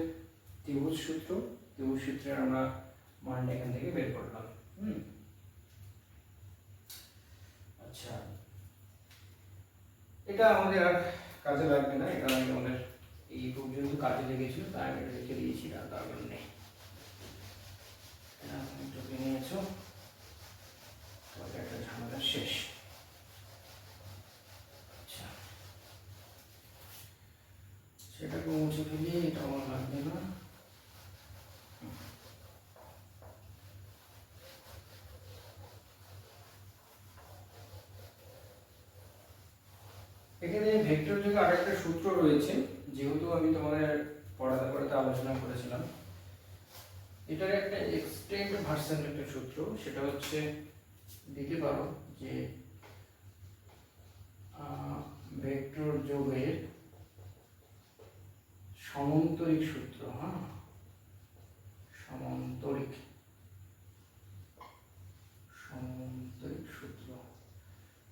ত্রিভুজ সূত্র, ত্রিভুজ সূত্রের আমরা মানটা এখান থেকে বের করলাম। আচ্ছা, এটা আমাদের আর কাজে লাগবে না, এটা আমাদের এই পর্যন্ত কাজে লেগেছিল, তাই আমি এটা রেখে দিয়েছি, আর দরকার নেই। একটু নিয়েছো, একটা ঝামেলা শেষ। আচ্ছা, সেটাকে মুছে ফেলি, এটা আমার লাগবে না। এখানে ভেক্টর যোগে আরেকটা সূত্র রয়েছে, যেহেতু আমি তোমাদের পড়াতে পড়াতে আলোচনা করেছিলাম, এটার একটা এক্সটেন্ড ভার্সন একটা সূত্র, সেটা হচ্ছে দিতে পারো যে ভেক্টর যোগের সমান্তরিক সূত্র। হ্যাঁ, সমান্তরিক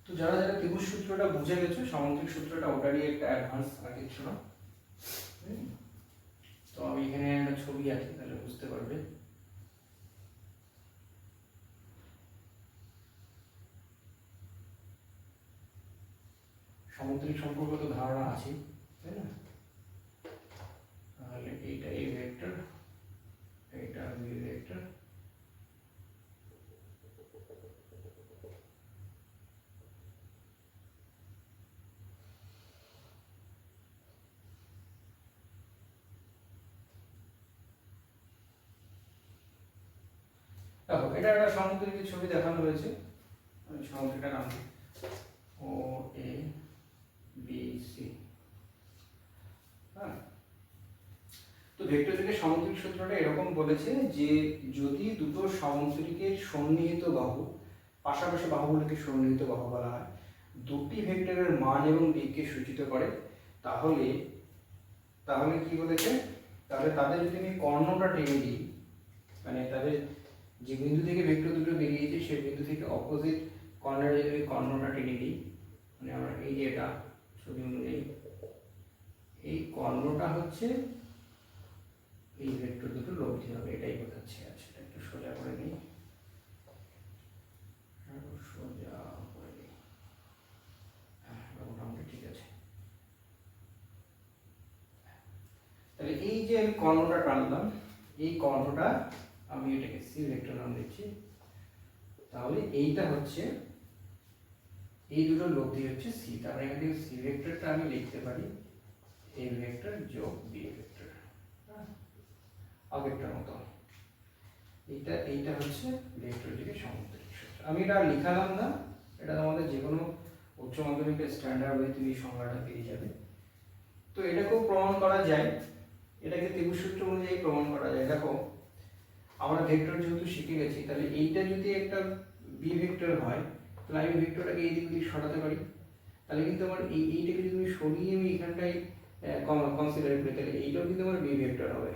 তো যারা যারা ত্রিভুজ সূত্রটা বুঝে গেছো, সামুদ্রিক সূত্রটা ওটারই একটা অ্যাডভান্স, আর কিছু না। তো আমি এখানে একটা ছবি আঁকি, তাহলে বুঝতে পারবে। সামুদ্রিক সম্পর্ক তো ধারণা আছে, তাই না? তাহলে এইটা এ ভেক্টর, এইটা বি ভেক্টর, দেখো এটা একটা সামুদ্রিক ছবি দেখানো হয়েছে। আমি সমুদ্রটার নাম দিই ও এ বি সি। হ্যাঁ, তো ভেক্টর যোগের সামুদ্রিক সূত্রটা এরকম বলেছে যে যদি দুটো সামুদ্রিকের সন্নিহিত বাহু, পাশাপাশি বাহুগুলোকে সন্নিহিত বাহু বলা হয়, দুটি ভেক্টরের মান এবং দিককে সূচিত করে, তাহলে তাহলে কি বলেছে, তাহলে তাদের যদি আমি কর্ণটা টেনে দিই, মানে তাদের যে বিন্দু থেকে ভেক্টর দুটো বেরিয়েছে সেই বিন্দু থেকে অপোজিট কর্নারে যদি আমি কর্ণটা টেনে দিই, মানে আমরা এই যে এটা ছবি অনুযায়ী এই কর্ণটা হচ্ছে এই ভেক্টর দুটো লব্ধি হবে, এটাই বোঝাচ্ছে। আচ্ছা, এটা একটু সোজা করে নিই, সোজা করে নিই, হ্যাঁ মোটামুটি ঠিক আছে। তাহলে এই যে আমি কর্ণটা টানলাম, এই কর্ণটা আমি এটাকে সি ভেক্টর নাম দিচ্ছি, তাহলে এইটা হচ্ছে এই দুটো লব্ধি হচ্ছে সি। তারপরে এখান থেকে সি ভেক্টরটা আমি লিখতে পারি এ ভেক্টর যোগ বি ভেক্টর, আগেরটার মতো। এইটা হচ্ছে ভেক্টর যোগের সামুদ্রিক সূত্র। আমি এটা লিখালাম না, এটা তোমাদের যে কোনো উচ্চ মাধ্যমিকের স্ট্যান্ডার্ড বই তুমি সংজ্ঞাটা পেয়ে যাবে। তো এটাকেও প্রমাণ করা যায়, এটাকে ত্রিভুজ সূত্র অনুযায়ী প্রমাণ করা যায়। দেখো আমরা ভেক্টর যেহেতু শিখে গেছি, তাহলে এইটা যদি একটা বি ভেক্টর হয়, তাহলে আমি ভেক্টরটাকে এই দিক দিয়ে সরাতে পারি। তাহলে কিন্তু আমার এইটাকে যদি আমি সরিয়ে আমি এখানটায় কনসিডার করি, তাহলে এইটাও কিন্তু আমার বি ভেক্টর হবে,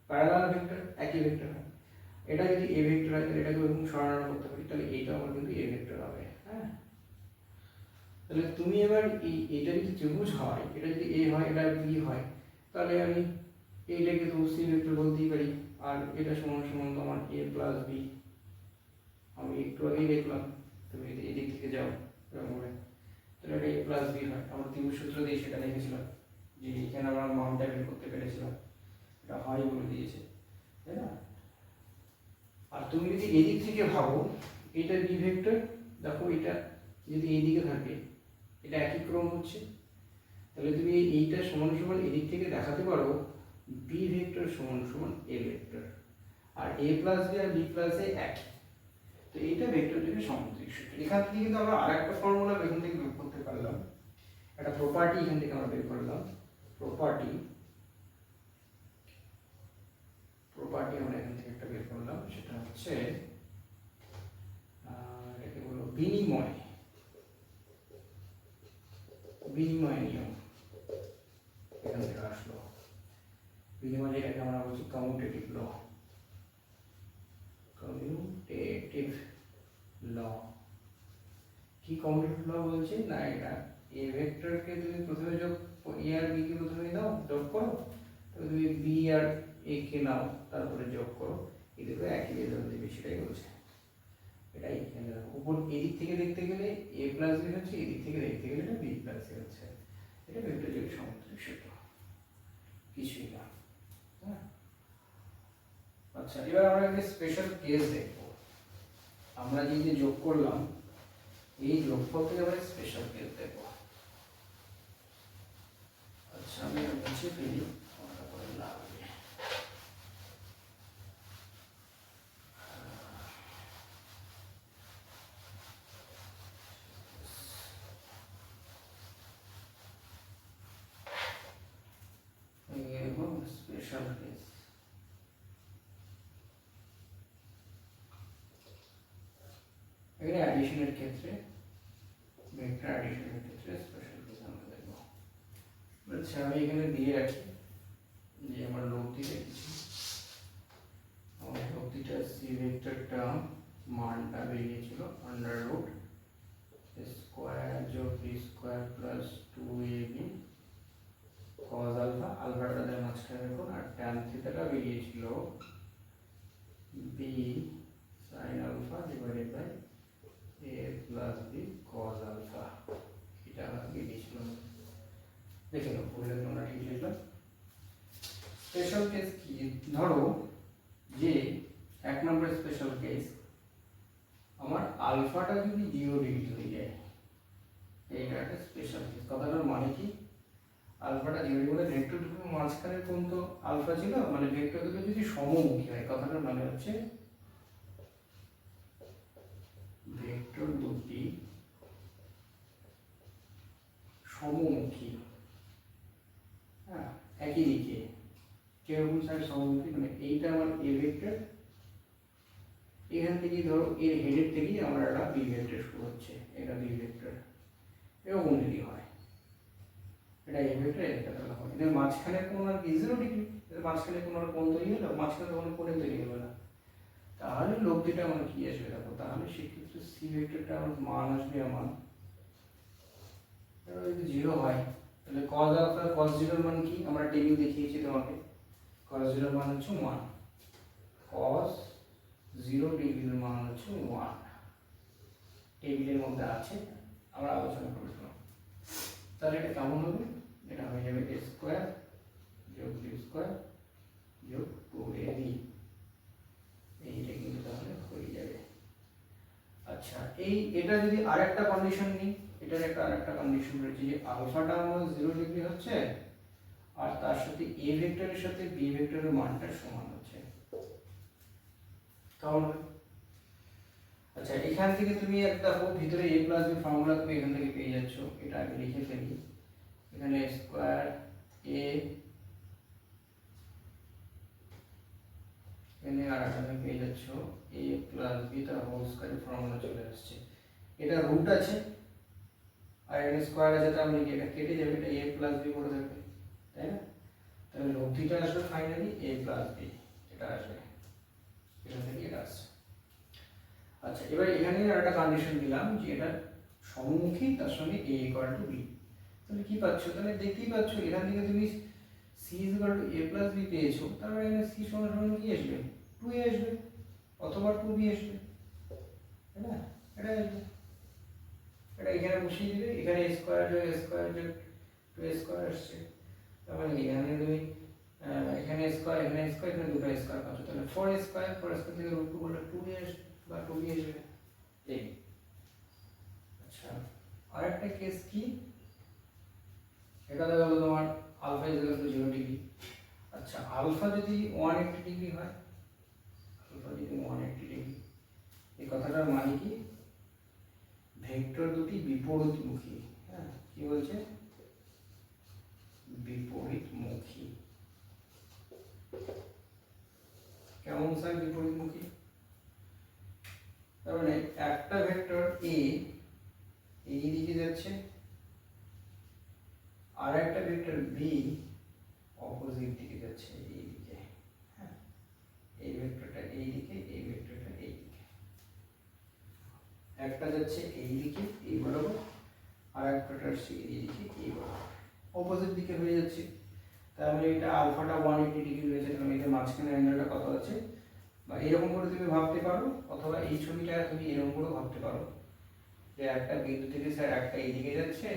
প্যারালাল ভেক্টর, একই ভেক্টর হয়। এটা যদি এ ভেক্টর হয় তাহলে এটাকে এরকম সরানো করতে পারি, তাহলে এইটাও আমার কিন্তু এ ভেক্টর হবে। হ্যাঁ, তাহলে তুমি এবার এইটা যদি ত্রিভুজ হয়, এটা যদি এ হয়, এটা বি হয়, তাহলে আমি এইটাকে তো সি ভেক্টর বলতেই পারি। আর এটা সমান সমান তোমার এ প্লাস বি, আমি একটু আগেই দেখলাম, তুমি যদি এদিক থেকে যাও এরকম করে, তাহলে এটা এ প্লাস বি হয়। আমরা ত্রিভুজ সূত্র দিয়ে সেটা দেখেছিলাম, যে এখানে আমরা মানটা বের করতে পেরেছিলাম, এটা হয় বলে দিয়েছে, তাই না? আর তুমি যদি এদিক থেকে ভাবো, এটা বি ভেক্টর, দেখো এটা যদি এইদিকে থাকে, এটা একই ক্রম হচ্ছে, তাহলে তুমি এইটা সমান সমান এদিক থেকে দেখাতে পারো বি ভেক্টর সমান সমান এ ভেক্টর, আর এ প্লাস বি আর বি প্লাস এ একই। তো এইটা ভেক্টর যোগের সামুদ্রিক সূত্র। এখান থেকে কিন্তু আমরা আরেকটা ফর্মুলা এখান থেকে বের করতে পারলাম, একটা প্রপার্টি এখান থেকে আমরা বের করলাম, প্রপার্টি আমরা এখান থেকে একটা বের করলাম, সেটা হচ্ছে এটাকে বলবো বিনিময় নিয়ম। এখান থেকে আসলো বিনিময়, যেটাকে আমরা বলছি কমিউটেটিভ ল। কি কমিউটেটিভ ল বলছি না, এটা এ ভেক্টরকে তুমি প্রথমে যোগ, এ আর বি কে প্রথমে দাও, যোগ করো, তারপরে তুমি বি আর এ কে নাও, তারপরে যোগ করো, এই দুটো একই রেজাল্ট দেবে, সেটাই বলছে। এটাই উপর এদিক থেকে দেখতে গেলে এ প্লাস বি হচ্ছে, এদিক থেকে দেখতে গেলে এটা বি প্লাস সি হচ্ছে। এটা ভেক্টর যোগের সামুদ্রিক সূত্র, কিছুই না। হ্যাঁ, আচ্ছা, এবার আমরা একটা স্পেশাল কেস দেখব। আমরা যে যোগ করলাম, এই যোগফল থেকে আমরা স্পেশাল কেস দেখব। আচ্ছা, আমি মুছে ফেলি, তারপরে লাগবে। স্পেশাল কেস, এখানে অ্যাডিশনের ক্ষেত্রে, ভেক্টর অ্যাডিশনের ক্ষেত্রে স্পেশাল কেস আমরা দেখব। আচ্ছা, আমি এখানে দিয়ে রাখি যে আমার লব্ধি দেখছি, আমার লব্ধিটা সি ভেক্টরটা মানটা বেরিয়েছিল under root square plus 2ab cos alpha, আলফাটা তাদের মাঝখানে রাখুন, আর tan থিটাটা বেরিয়েছিল b sin alpha divided by a plus b cos alpha, এটা বেরিয়েছিল। দেখে নাও ভুল লাগলে আমরা ঠিক লিখলাম। স্পেশাল কেস কি, ধরো যে 1 নম্বর স্পেশাল কেস, আমার আলফাটা যদি 0 ডিগ্রি হয়ে যায়, এইটা একটা স্পেশাল কেস। কথাটার মানে কি, আলফাটা 0 ডিগ্রি হলে ভেক্টর দুটোর মাঝখানে কোণ তো আলফা ছিল, মানে ভেক্টর দুটো যদি সমমুখী হয়, কথাটার মানে হচ্ছে ভেক্টর দুটি সমমুখী, হ্যাঁ একই দিকে। কিরকম স্যার সমমুখী, মানে এইটা আমার এ ভেক্টর, এখান থেকে ধরো এর হেডের থেকেই আমার একটা বি ভেক্টর শুরু হচ্ছে, এটা বি ভেক্টর, এরকম যদি হয়, এটা এ ভেক্টর, এটা হয়, এদের মাঝখানে কোণ আর কি 0 ডিগ্রি, এদের মাঝখানে কোণ আর কোণ তৈরি হলো, মাঝখানে কোনো কোণ তৈরি হলো না, তাহলে লব্ধিটা আমার কি আসবে দেখো, তাহলে সেক্ষেত্রে সি ভেক্টরটা আমার মান আসবে আমার, যদি 0 হয় তাহলে cos আলফা cos 0 এর মান কি, আমরা টেবিল দেখিয়েছি তোমাকে, cos 0 এর মান হচ্ছে 1, cos 0 ডিগ্রির মান হচ্ছে 1, টেবিলের মধ্যে আছে, আমরা আলোচনা করেছিলাম। তাহলে এটা কেমন হবে, এটা হয়ে যাবে a স্কয়ার যোগ b স্কয়ার যোগ 2ab, এইটা কিন্তু তাহলে হয়ে যাবে। আচ্ছা, এটা যদি আরেকটা কন্ডিশন নিই, এটার একটা আরেকটা কন্ডিশন রয়েছে যে আলফাটা আমার 0 ডিগ্রি হচ্ছে, আর তার সাথে a ভেক্টরের সাথে b ভেক্টরের মানটা সমান হচ্ছে, তাহলে আচ্ছা এখান থেকে তুমি একটা ভিতরে a প্লাস b ফর্মুলা তুমি এখান থেকে পেয়ে যাচ্ছ, এটা আগে লিখে ফেলি, এখানে স্কয়ার a, এখানে আর একটা পেয়ে যাচ্ছ a প্লাস b, তার হোল স্কয়ার ফর্মুলা চলে আসছে, এটা রুট আছে আর এখানে স্কয়ার আছে, তার মানে এটা কেটে যাবে, এটা a প্লাস b করে থাকবে, তাই না? তাহলে লব্ধিটা আসবে ফাইনালি a প্লাস b, এটা আসবে, এটা থেকে এটা আসছে। আচ্ছা এবার এখানে আর একটা কন্ডিশন দিলাম যে এটা সমমুখী, তার সঙ্গে a ইকুয়াল টু b, তাহলে কি পাচ্ছ, তাহলে দেখতেই পাচ্ছ এখান থেকে তুমি c equal to a plus b পেয়েছো, তারপরে এখানে c সমান সমান কি আসবে, 2a আসবে অথবা 2b আসবে, তাই না? এটা আসবে, এটা এখানে বসিয়ে দিবে, এখানে স্কয়ার যোগ স্কয়ার যোগ 2a স্কয়ার আসছে, তার মানে এখানে তুমি এখানে স্কয়ার এখানে স্কয়ার এখানে দুটো স্কয়ার পাচ্ছ, তাহলে 4 স্কয়ার থেকে রুট 2 করলে 2a আসবে বা 2b আসবে, এই। আচ্ছা আরেকটা কেস কি, এটা দেখা গেল তোমার alpha is equal to 0 degree. আচ্ছা আলফা যদি 180 ডিগ্রি হয়, আলফা যদি 180 ডিগ্রি, এই কথাটার মানে কি, ভেক্টর দুটি বিপরীতমুখী, হ্যাঁ কি বলছে, বিপরীতমুখী। কেমন স্যার বিপরীতমুখী, তার মানে একটা ভেক্টর a এই দিকে যাচ্ছে, আর একটা ভেক্টর b অপোজিট দিকে যাচ্ছে, এই দিকে, হ্যাঁ এই ভেক্টরটা এই দিকে, এই ভেক্টরটা এই দিকে, একটা যাচ্ছে এই দিকে এই বরাবর, আর একটা আসছে এই দিকে এই বরাবর, অপোজিট দিকে হয়ে যাচ্ছে, তার মানে এটা আলফাটা 180 ডিগ্রি রয়েছে, তার মানে এর মাঝখানে অ্যাঙ্গেলটা কত আছে, বা এরকম করে তুমি ভাবতে পারো, অথবা এই ছবিটা তুমি এরকম করে ভাবতে পারো যে একটা বিন্দু থেকে স্যার একটা এইদিকে যাচ্ছে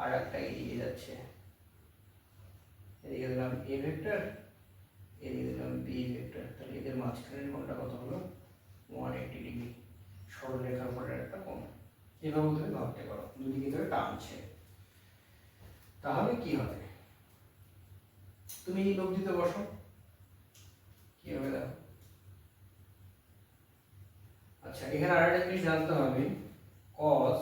আর একটা এইদিকে যাচ্ছে, এদিকে দিলাম a ভেক্টর, এদিকে দিলাম b ভেক্টর, তাহলে এদের মাঝখানের কোণটা কত হলো 180 ডিগ্রি, সরলরেখার উপরে একটা কোণ, এভাবে তুমি ভাবতে পারো, দুদিকে ধরে টানছে, তাহলে কি হবে, তুমি এই লব্ধিতে বসো, কি হবে দেখো। আচ্ছা এখানে আরেকটা জিনিস জানতে হবে, cos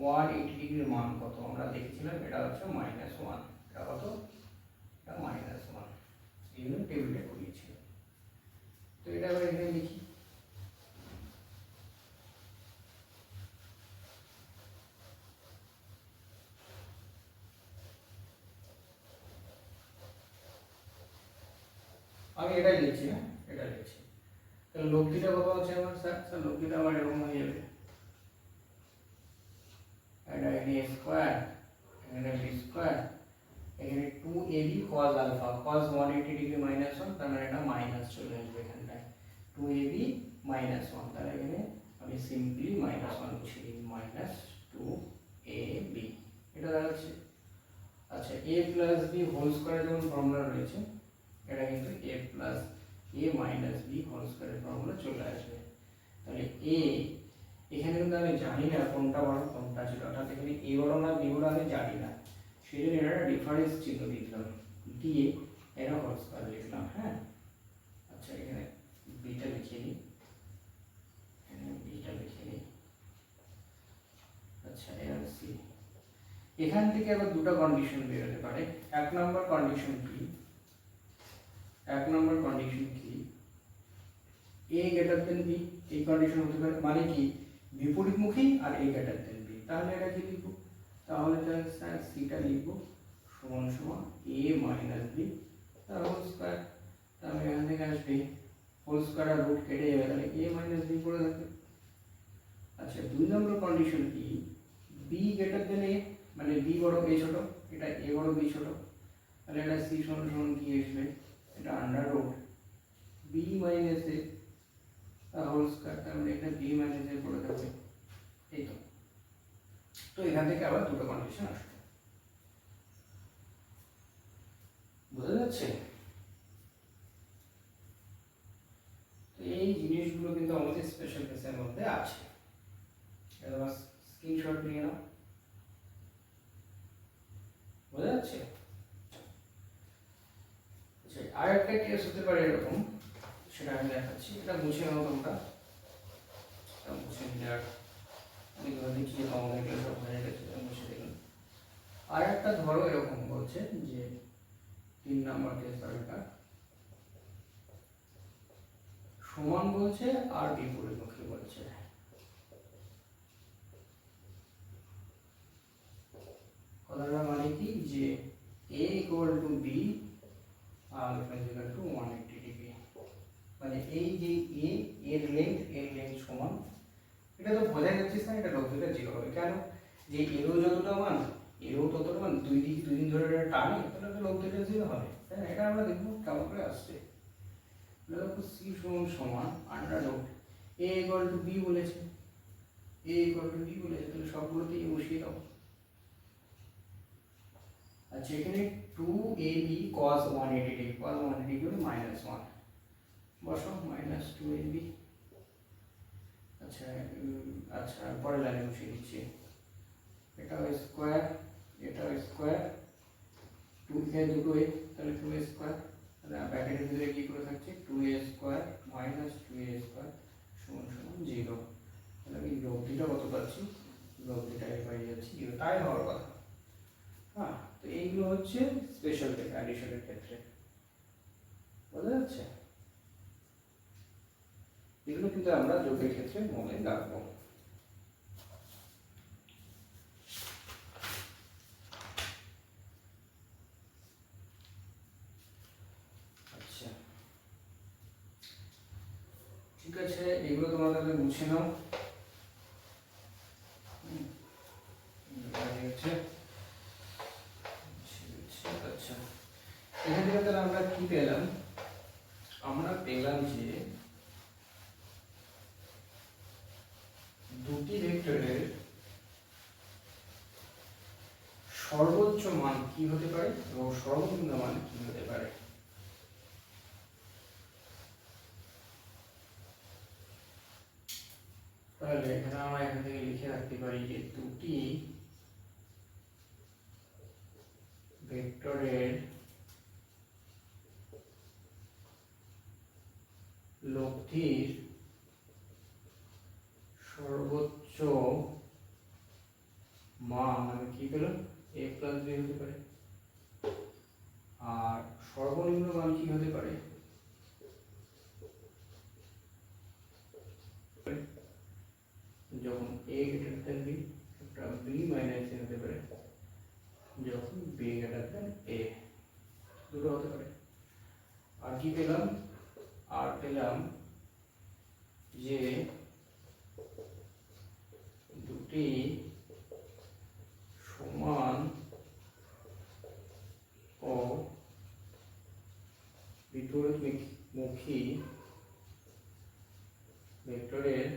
180 ডিগ্রির মান কত, আমরা দেখেছিলাম এটা হচ্ছে -1, এটা কত, এটা -1, এই জন্য টেবিলে করিয়েছি, তো এটা আবার এখানে লিখি, আমি এটাই লিখছি, হ্যাঁ এটা লিখছি, তাহলে লব্ধিটা কত হচ্ছে আমার, স্যার লব্ধিটা আমার এরকম হয়ে যাবে, এটা হোল স্কয়ারের যেমন ফর্মুলা রয়েছে, এটা কিন্তু a plus a minus b whole স্কয়ারের ফর্মুলা চলে আসবে। তাহলে a এখানে কিন্তু আমি জানি না কোনটা বড় কোনটা ছিল, অর্থাৎ এখানে a বড় না b বড় আমি জানি না, সেই জন্য এটা ডিফারেন্স চিহ্ন দিলাম, দিয়ে এটা হোল স্কয়ার লিখলাম। হ্যাঁ, আচ্ছা এখানে বিটা লিখে নিই, এখানে বিটা লিখে নিই। আচ্ছা এখানে সি, এখান থেকে আবার দুটো কন্ডিশন বের হতে পারে। এক নম্বর কন্ডিশন কি, এক নম্বর কন্ডিশন কি, a গ্রেটার দেন b, এই কন্ডিশন হতে পারে, মানে কি বিপরীতমুখী আর a গ্রেটার দেন b। তাহলে এটা কি লিখব, তাহলে স্যার সিটা লিখব সমান সমান a মাইনাস b তার হোল স্কয়ার। তাহলে এখান থেকে আসবে হোল স্কয়ার আর রুট কেটে যাবে, তাহলে a মাইনাস b পড়ে থাকবে। আচ্ছা দুই নম্বর কন্ডিশন কি, b গ্রেটার দেন a, মানে b বড় a ছোট, এটা a বড় b ছোট, তাহলে এটা c সমান সমান কি আসবে, এটা under root b minus a whole square, তার মানে এটা b মাইনাস a পড়ে থাকবে। এই তো, তো এখান থেকে আবার দুটো কন্ডিশন আসবে, বোঝা যাচ্ছে? তো এই জিনিসগুলো কিন্তু আমাদের স্পেশাল কেসের মধ্যে আছে, এটা স্ক্রিনশট নিয়ে নাও, বোঝা যাচ্ছে? আচ্ছা আর একটা কেস হতে পারে এরকম, সেটা আমি দেখাচ্ছি, এটা মুছে নাও তোমরা, এটা মুছে নিলে আর আমি দেখি আমাদের এগুলো সব হয়ে গেছে, মুছে দিলাম। আর একটা ধরো এরকম বলছে যে 3 নাম্বার কেস আরেকটা সমান বলছে আর বিপরীতমুখী বলছে। কথাটা মানে কি যে a equal to b আর equal to 180 ডিগ্রি, মানে এই যে a এর লেন্থ সমান, এটা তো বোঝা যাচ্ছে না, এটা লব্ধিটা 0 হবে। কেন, যে এরও যতটা মান এরও ততটা মান, দুই দিন ধরে এটা টানে, তাহলে তো লব্ধিটা 0 হবে, তাই না? এটা আমরা দেখব কেমন করে আসছে। দেখো c সমান under root a equal to b বলেছে, a equal to b বলেছে, তাহলে সবগুলোতে a বসিয়ে দাও। আচ্ছা এখানে 2ab cos 180 degree, cos 180 degree হলো -1, বসো -2ab। আচ্ছা আচ্ছা পরের লাইনে বসিয়ে দিচ্ছি, এটা স্কয়ার, এটা স্কয়ার, 2a দুটো a, তাহলে 2a স্কয়ার, তাহলে ব্র্যাকেটের ভিতরে কি করে থাকছে 2a square minus 2a square সমান সমান 0। তাহলে আমি লব্ধিটা কত পাচ্ছি, লব্ধিটা পেয়ে যাচ্ছি 0, তাই হওয়ার কথা। হ্যাঁ, তো এইগুলো হচ্ছে স্পেশাল কেস অ্যাডিশনের ক্ষেত্রে, বোঝা যাচ্ছে? এগুলো কিন্তু আমরা যোগের ক্ষেত্রে মনে রাখবো। আচ্ছা ঠিক আছে, এগুলো তোমরা তাহলে মুছে নাও। আচ্ছা এখান থেকে তাহলে আমরা কি পেলাম, আমরা পেলাম যে দুটি ভেক্টরের সর্বোচ্চ মান কি হতে পারে এবং সর্বনিম্ন মান কি হতে পারে। তাহলে এখানে আমরা এখান থেকে লিখে রাখতে পারি যে দুটি ভেক্টরের লব্ধির সর্বোচ্চ মান আমি কি পেলাম a প্লাস b হতে পারে, আর সর্বনিম্ন মান কি হতে পারে, যখন a গ্রেটার দেন b, একটা b মাইনাস a হতে পারে, যখন b গ্রেটার দেন a, দুটো হতে পারে। আর কি পেলাম, আর পেলাম যে দুটি সমান ও বিপরীতমুখী ভেক্টরের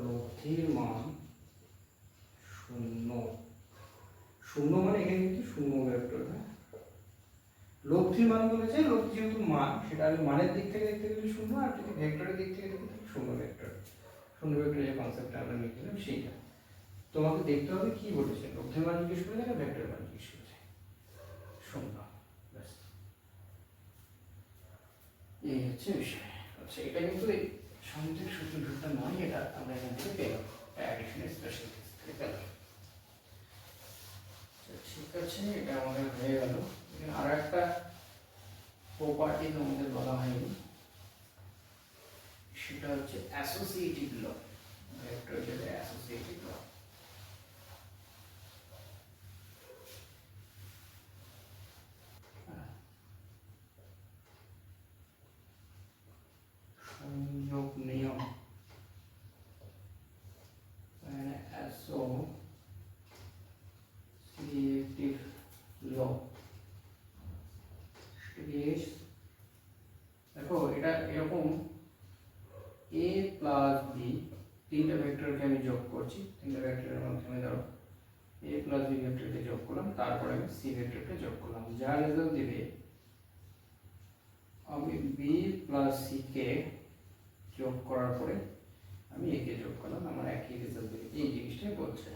লব্ধির মান 0 শূন্য মানে এখানে কিন্তু শূন্য ভেক্টর, হ্যাঁ। লব্ধির মান বলেছে, লব্ধি যেহেতু মান, সেটা আমি মানের দিক থেকে দেখতে গেলে শূন্য, আর যদি ভেক্টরের দিক থেকে দেখতে গেলে শূন্য ভেক্টর। শূন্য ভেক্টর যে কনসেপ্টটা আমরা লিখলাম সেইটা তোমাকে দেখতে হবে কি বলেছে, লব্ধির মান জিজ্ঞেস করেছে না ভেক্টরের মান জিজ্ঞেস করেছে। শূন্য, ব্যাস, এই হচ্ছে বিষয়। আচ্ছা, এটা কিন্তু এই সংযোগ সূত্রটা নয়, এটা আমরা এখান থেকে পেলাম অ্যাডিশনের স্পেশাল কেস থেকে পেলাম। ঠিক আছে, এটা আমাদের হয়ে গেল। আর একটা প্রপার্টি আমাদের বলা হয়নি, সেটা হচ্ছে অ্যাসোসিয়েটিভ ল, ভেক্টরের অ্যাসোসিয়েটিভ ল। সংযোগ নিয়ম, অ্যাসোসিয়েটিভ ল। দেখো এটা এরকম, a প্লাস b, তিনটা ভেক্টরকে আমি যোগ করছি, তিনটা ভেক্টরের মাধ্যমে ধরো a প্লাস b ভেক্টরকে যোগ করলাম, তারপরে আমি c ভেক্টরকে যোগ করলাম, যা রেজাল্ট দিবে আমি b প্লাস c কে যোগ করার পরে আমি a কে যোগ করলাম, আমার একই রেজাল্ট দেবে। এই জিনিসটাই বলছে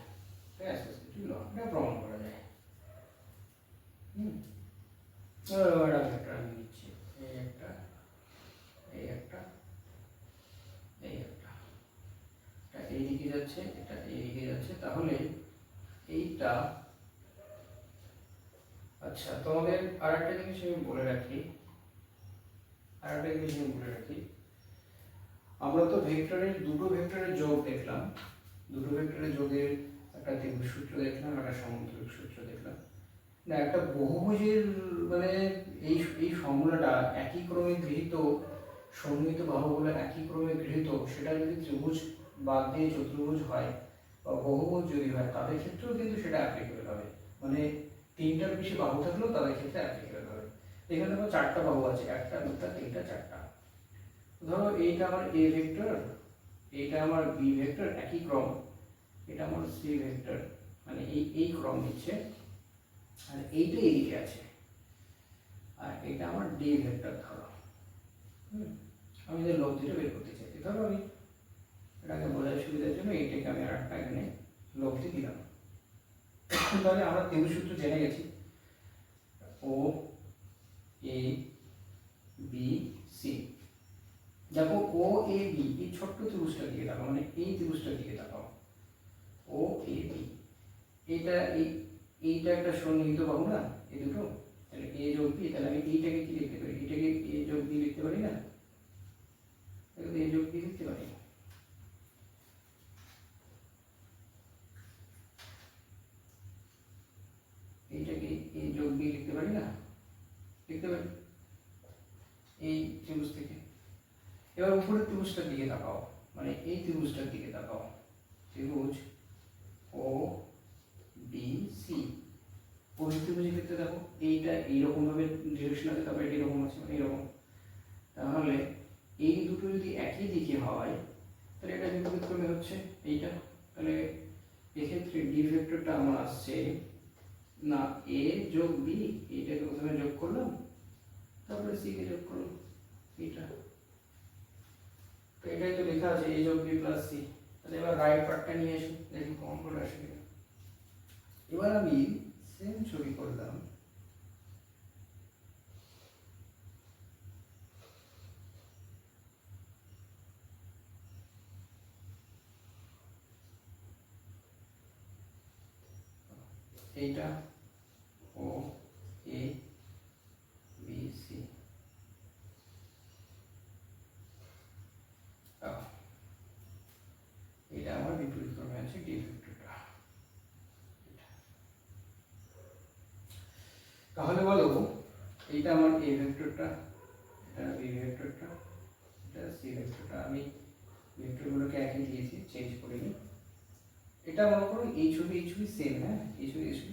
অ্যাসোসিয়েটিভ ল, এটা প্রমাণ করা যায়। এটা ভেক্টর আমি নিচ্ছি, এই একটা, এই একটা, এই একটা, এটা এইদিকে যাচ্ছে, এটা এইদিকে যাচ্ছে, তাহলে এইটা। আচ্ছা, তোমাদের আরেকটা জিনিস আমি বলে রাখি, আমরা তো ভেক্টরের দুটো ভেক্টরের যোগ দেখলাম, দুটো ভেক্টরের যোগের একটা ত্রিভুজ সূত্র দেখলাম, একটা সমন্তরিক সূত্র দেখলাম। না, একটা বহুভুজের মানে এই এই ফর্মুলাটা একই ক্রমে গৃহীত, সমন্বিত বাহুগুলো একই ক্রমে গৃহীত, সেটা যদি ত্রিভুজ বাদ দিয়ে চতুর্ভুজ হয় বা বহুভুজ যদি হয়, তাদের ক্ষেত্রেও কিন্তু সেটা অ্যাপ্লিকেবল হবে। মানে তিনটার বেশি বাহু থাকলেও তাদের ক্ষেত্রে অ্যাপ্লিকেবল হবে। এখানে দেখো চারটা বাহু আছে, একটা দুটা তিনটা চারটা। ধরো এইটা আমার এ ভেক্টর, এইটা আমার বি ভেক্টর, একই ক্রম, এটা আমার সি ভেক্টর, মানে এই ক্রম নিচ্ছে, আর এইটা এদিকে আছে, আর এটা আমার ডি ভেক্টর। ধরো আমি যে লব্ধিটা বের করতে চাইছি, ধরো আমি এটাকে বোঝার সুবিধার জন্য এইটাকে আমি আর একটা এখানে লব্ধি দিলাম। তাহলে আমরা ত্রিভুজ সূত্র জেনে গেছি, ও এ বি সি। দেখো ও এ বি, এই ছোট্ট ত্রিভুজটার দিকে তাকাও, মানে এই ত্রিভুজটার দিকে তাকাও, ও এ বি, এটা এইটা একটা সন্নিহিত বাহু না, এই দুটো, তাহলে এ যোগ বি, তাহলে আমি এইটাকে কি লিখতে পারি, এটাকে এ যোগ বি লিখতে পারি না, এটাকে এ যোগ বি লিখতে পারি। এইটাকে এ যোগ বি লিখতে পারি না, লিখতে পারি এই ত্রিভুজ থেকে। এবার উপরের ত্রিভুজটার দিকে তাকাও, মানে এই ত্রিভুজটার দিকে তাকাও, ত্রিভুজ ও বি সি। উপরের ত্রিভুজের ক্ষেত্রে দেখো এইটা এইরকম ভাবে ডিরেকশন আছে, তারপরে এটা এরকম আছে, এইরকম। তাহলে এই দুটো যদি একই দিকে হয়, তাহলে এটা বিপরীত ক্রমে হচ্ছে এইটা। তাহলে এক্ষেত্রে ডি ভেক্টরটা আমার আসছে না এ যোগ বি, এইটাকে প্রথমে যোগ করলাম, তারপরে সি কে যোগ করলাম, এইটা। তো এটাই তো লেখা আছে এ যোগ বি প্লাস সি। তাহলে এবার রাইট পার্টটা নিয়ে আসি, দেখি কমন করে আসে কিনা। এবার আমি সেম ছবি করলাম, এইটা ও এ বি সি, এটা আমার বিপরীত ক্রমে আছে ডি ভেক্টরটা। তাহলে বলো এইটা আমার এ ভেক্টরটা, এটা বি ভেক্টরটা, এটা সি ভেক্টরটা। আমি ভেক্টরগুলোকে একই দিয়েছি, চেঞ্জ করিনি। এটা মনে করো এই ছবি সেম, হ্যাঁ, এই ছবি সেম।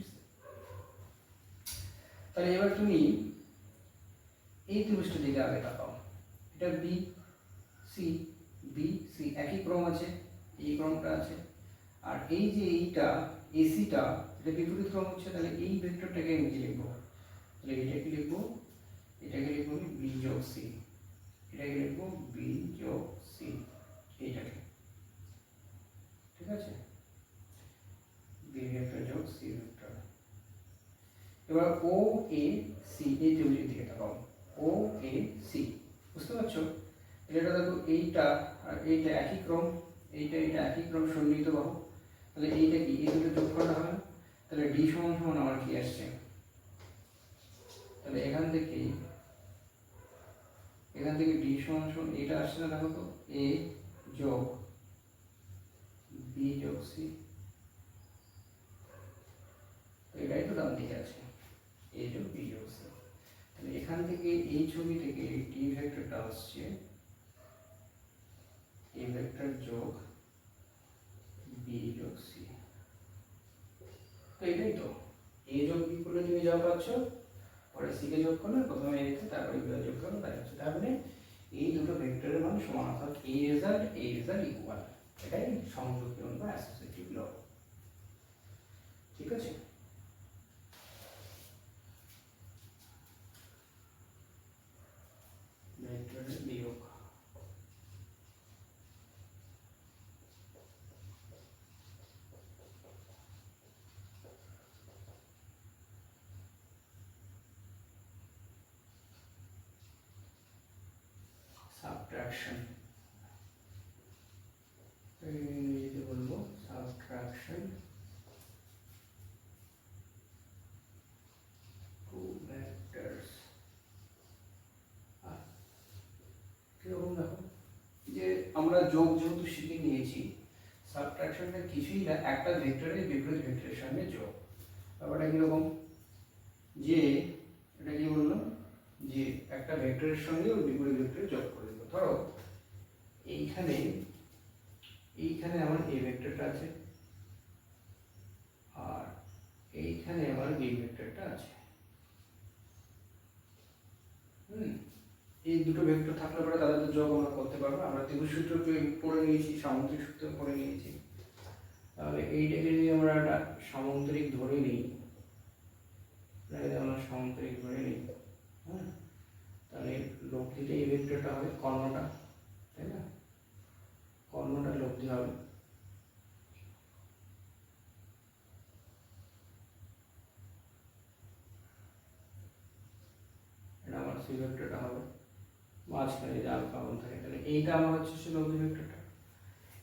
তাহলে এবার তুমি এই ত্রিভুজটার দিকে আগে তাকাও, এটা বি সি, বি সি একই ক্রম আছে, এই ক্রমটা আছে, আর এই যে এইটা এসিটা, এটা বিপরীত ক্রম হচ্ছে, তাহলে এই ভেক্টরটাকে আমি কি লিখবো, তাহলে এটাকে লিখবো, এটাকে লিখবো বি যোগ সি, এটাকে লিখবো বি যোগ সি, এইটাকে, ঠিক আছে, বি ভেক্টর যোগ সি ভেক্টর। এবার ও এ সি এই ত্রিভুজের দিকে তাকাও, ও এ সি, বুঝতে পারছো? এটা দেখো এইটা আর এইটা একই ক্রম, এইটা এটা একই ক্রম সন্নিহিত বাহু, তাহলে এইটা কি, এই দুটো যোগ করা হবে, তাহলে ডি সমান সমান আমার কি আসছে, তাহলে এখান থেকে ডি সমান সমান এটা আসছে না, দেখো তো এ যোগ বি যোগ সি, এটাই তো ডান দিকে আছে, এ যোগ বি যোগ সি। তাহলে এখান থেকে এই ছবি থেকে ডি ভেক্টরটা আসছে এ ভেক্টর যোগ বি যোগ সি, তো এটাই তো, এ যোগ বি করলে তুমি যা পাচ্ছ, পরে সি কে যোগ করলে প্রথমে এ তে তারপরে বি যোগ করলে তাই হচ্ছে, তার মানে এই দুটো ভেক্টরের মান সমান, অর্থাৎ এ রেজাল্ট ইকুয়াল, এটাই সংযোগীকরণ বা অ্যাসোসিয়েটিভ ল, ঠিক আছে। ভেক্টরের বিয়োগ, সাবট্রাকশন, ইংরেজিতে বলবো সাবট্রাকশন, টু ভেক্টরস। কিরকম দেখো, যে আমরা যোগ যেহেতু শিখে নিয়েছি, সাবট্রাকশনটা কিছুই না, একটা ভেক্টরের বিপরীত ভেক্টরের সঙ্গে যোগ। ব্যাপারটা কিরকম, যে এটা কি বললাম, যে একটা ভেক্টরের সঙ্গে ওর বিপরীত ভেক্টর যোগ করে দেবো। ধরো এইখানে আমার এ ভেক্টরটা আছে, আর এইখানে আমার বি ভেক্টরটা আছে। এই দুটো ভেক্টর থাকলে পরে তাদের যোগ আমরা করতে পারবো। আমরা ত্রিভুজ সূত্র পড়ে নিয়েছি, সামুদ্রিক সূত্র পড়ে নিয়েছি। তাহলে এইটাকে যদি আমরা একটা সামুদ্রিক ধরে নিই, আমরা সামুদ্রিক ধরে নিই, হ্যাঁ, তাহলে লব্ধিটা এই ভেক্টরটা হবে, কর্ণটা, তাই না, কর্ণটা লব্ধি হবে, এটা আমার সি ভেক্টরটা হবে, মাঝখানে যে আলফা কোণ থাকে, তাহলে এইটা আমার হচ্ছে সে লব্ধি ভেক্টরটা।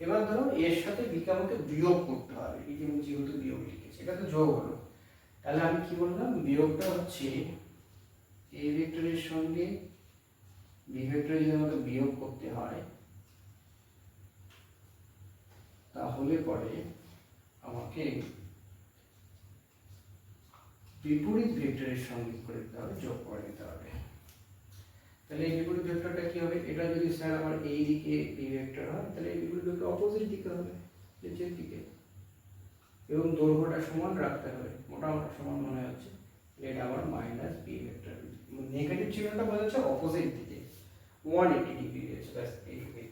এবার ধরো এর সাথে বিকে আমাকে বিয়োগ করতে হবে, এই যে আমি যেহেতু বিয়োগ লিখেছি, এটা তো যোগ হলো, তাহলে আমি কি বললাম, বিয়োগটা হচ্ছে এ ভেক্টরের সঙ্গে বি ভেক্টরে যদি আমাকে বিয়োগ করতে হয়, তাহলে পরে আমাকে বিপরীত ভেক্টরের সঙ্গে করে দিতে হবে, যোগ করে দিতে হবে। তাহলে এই বিপরীত ভেক্টরটা কি হবে, এটা যদি স্যার আমার এই দিকে বি ভেক্টর হয়, তাহলে এই বিপরীত ভেক্টর অপোজিট দিকে হবে, নিচের দিকে, এবং দৈর্ঘ্যটা সমান রাখতে হবে, মোটামুটি সমান মনে হচ্ছে, এটা আবার মাইনাস বি ভেক্টর, নেগেটিভ চিহ্নটা বোঝাচ্ছে অপোজিট দিকে 180 ডিগ্রি রয়েছে, ব্যাস এইটুকুই।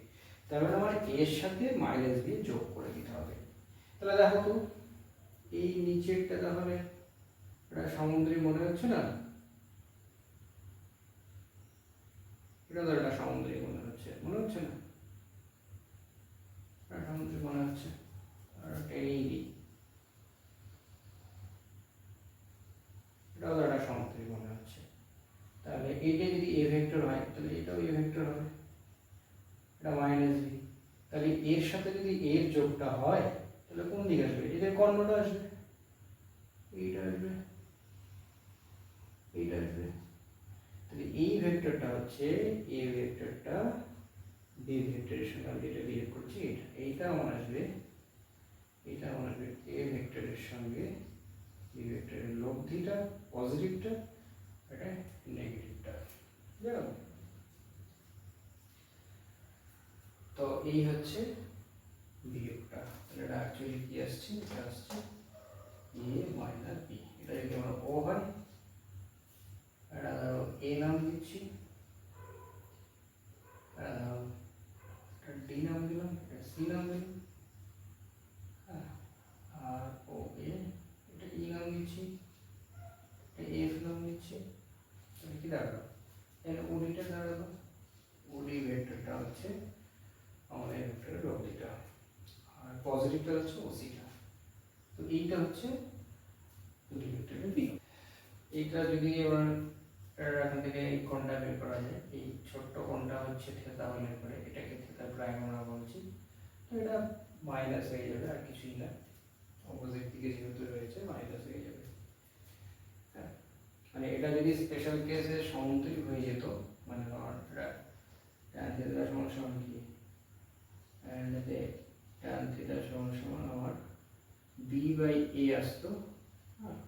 তাহলে আমার এর সাথে মাইনাস বি যোগ করে দিতে হবে। তাহলে দেখো তো এই নিচেরটা তাহলে এটা সমুদ্রী মনে হচ্ছে না, এটা তো একটা সমুদ্রী মনে হচ্ছে না, এটা সমুদ্রী মনে হচ্ছে, আর টেনেই দিই, এটাও তো একটা সমুদ্রী মনে হচ্ছে। তাহলে এইটা যদি এ ভেক্টর হয়, তাহলে এটাও এ ভেক্টর হবে, এটা মাইনাস বি, তাহলে এর সাথে যদি এর যোগটা হয়, তাহলে কোন দিকে আসবে, এদের কর্ণটা আসবে, এইটা আসবে, এইটা আসবে। তাহলে এই ভেক্টরটা হচ্ছে এ ভেক্টরটা বি ভেক্টরের সঙ্গে আমি যেটা বিয়োগ করছি, এইটা আমার আসবে, এটা আমার আসবে এ ভেক্টরের সঙ্গে বি ভেক্টরের লব্ধিটা পজিটিভটা, এটা নেগেটিভটা, বুঝলো? তো এই হচ্ছে বিয়োগটা, তাহলে এটা অ্যাকচুয়ালি কি আসছে, এটা আসছে এ মাইনাস বি। এটা যদি আমার ও হয়, এটা ধরো এ নাম দিচ্ছি, এটা ধরো ডি নাম দিলাম, এটা সি নাম দিলাম, আর ও এ, এটা ই কি দাঁড়ালো, তাহলে ওডিটা দাঁড়ালো, ওডি ভেক্টরটা হচ্ছে আমাদের ভেক্টরের ওডিটা, আর পজিটিভটা হচ্ছে ওসিটা। তো এইটা হচ্ছে দুটি ভেক্টরের বিয়োগ। এইটা যদি এবার এখান থেকে এই কোণটা বের করা যায়, এই ছোট্ট কোণটা হচ্ছে থিটা হলে পরে এটাকে থিটা প্রাইম আমরা বলছি, তো এটা মাইনাস হয়ে যাবে আর কিছুই না, অপোজিট দিকে যেহেতু রয়েছে মাইনাস হয়ে যাবে। হ্যাঁ, মানে এটা যদি স্পেশাল কেসে সমান্তরিক হয়ে যেত, মানে আমার tan থিটা সমান সমান কি, and tan থিটা সমান সমান আমার b বাই a আসতো, হ্যাঁ,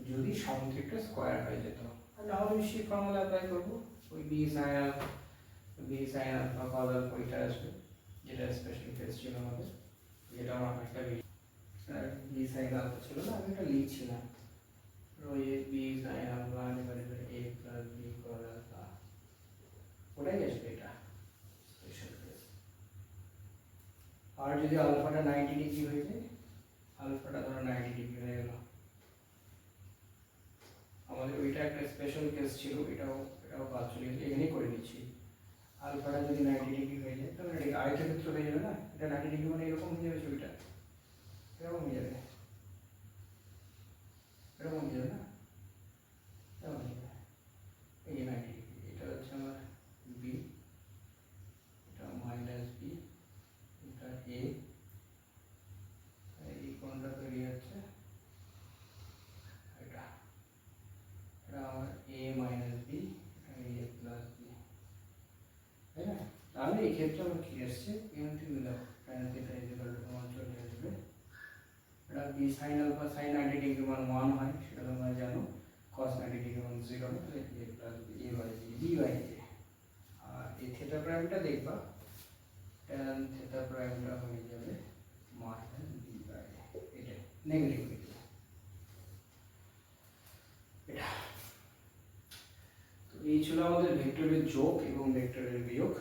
যদি সমান্তরিকটা স্কয়ার হয়ে যেত, তাহলে আমরা সেই ফর্মুলা অ্যাপ্লাই করব, ওই b sin alpha cos alpha ওইটা আসবে, যেটা স্পেশাল কেস ছিল আমাদের, যেটা আমরা একটা b sin আলফা ছিল না, আমি এটা লিখছিলাম রো এ b sin alpha divided by a plus b cos alpha, ওটাই আসবে এটা স্পেশাল কেস। আর যদি আলফাটা 90 ডিগ্রি হয়ে যায়, আলফাটা ধরো 90 ডিগ্রি হয়ে গেল, আমাদের ওইটা একটা স্পেশাল কেস ছিল, এটাও কাজ চলে গেছে, এখানেই করে নিচ্ছি। আলফাটা যদি 90 ডিগ্রি হয়ে যায় তাহলে এটা আয়তক্ষেত্র হয়ে যাবে না, এটা 90 ডিগ্রি মানে এরকম হয়ে যাবে, ছবিটা এরকম হয়ে যাবে, এরকম হয়ে যাবে না, এরকম হয়ে যাবে, এই যে 90 ডিগ্রি, এটা হচ্ছে আমার বি, এটা মাইনাস বি, এটা এ, এই কোণটা তৈরি হচ্ছে এটা, এটা আমার এ মাইনাস বি, এটা এ প্লাস বি, তাই না? তাহলে এই ক্ষেত্রে আমার কি আসছে, এখান থেকে দেখো tan থিটা ইকুয়াল টু তোমার চলে আসবে, এটা b sin alpha sin 90 degree মান 1 হয়, সেটা তোমরা জানো, cos 90 ডিগ্রি মান 0 হয়, তাহলে a plus a by b by a, আর এই থিটা প্রাইমটা দেখবা tan থিটা প্রাইমটা হয়ে যাবে মাইনাস b বাই a, এটা নেগেটিভ হয়ে যাবে এটা। তো এই ছিল আমাদের ভেক্টরের যোগ এবং ভেক্টরের বিয়োগ।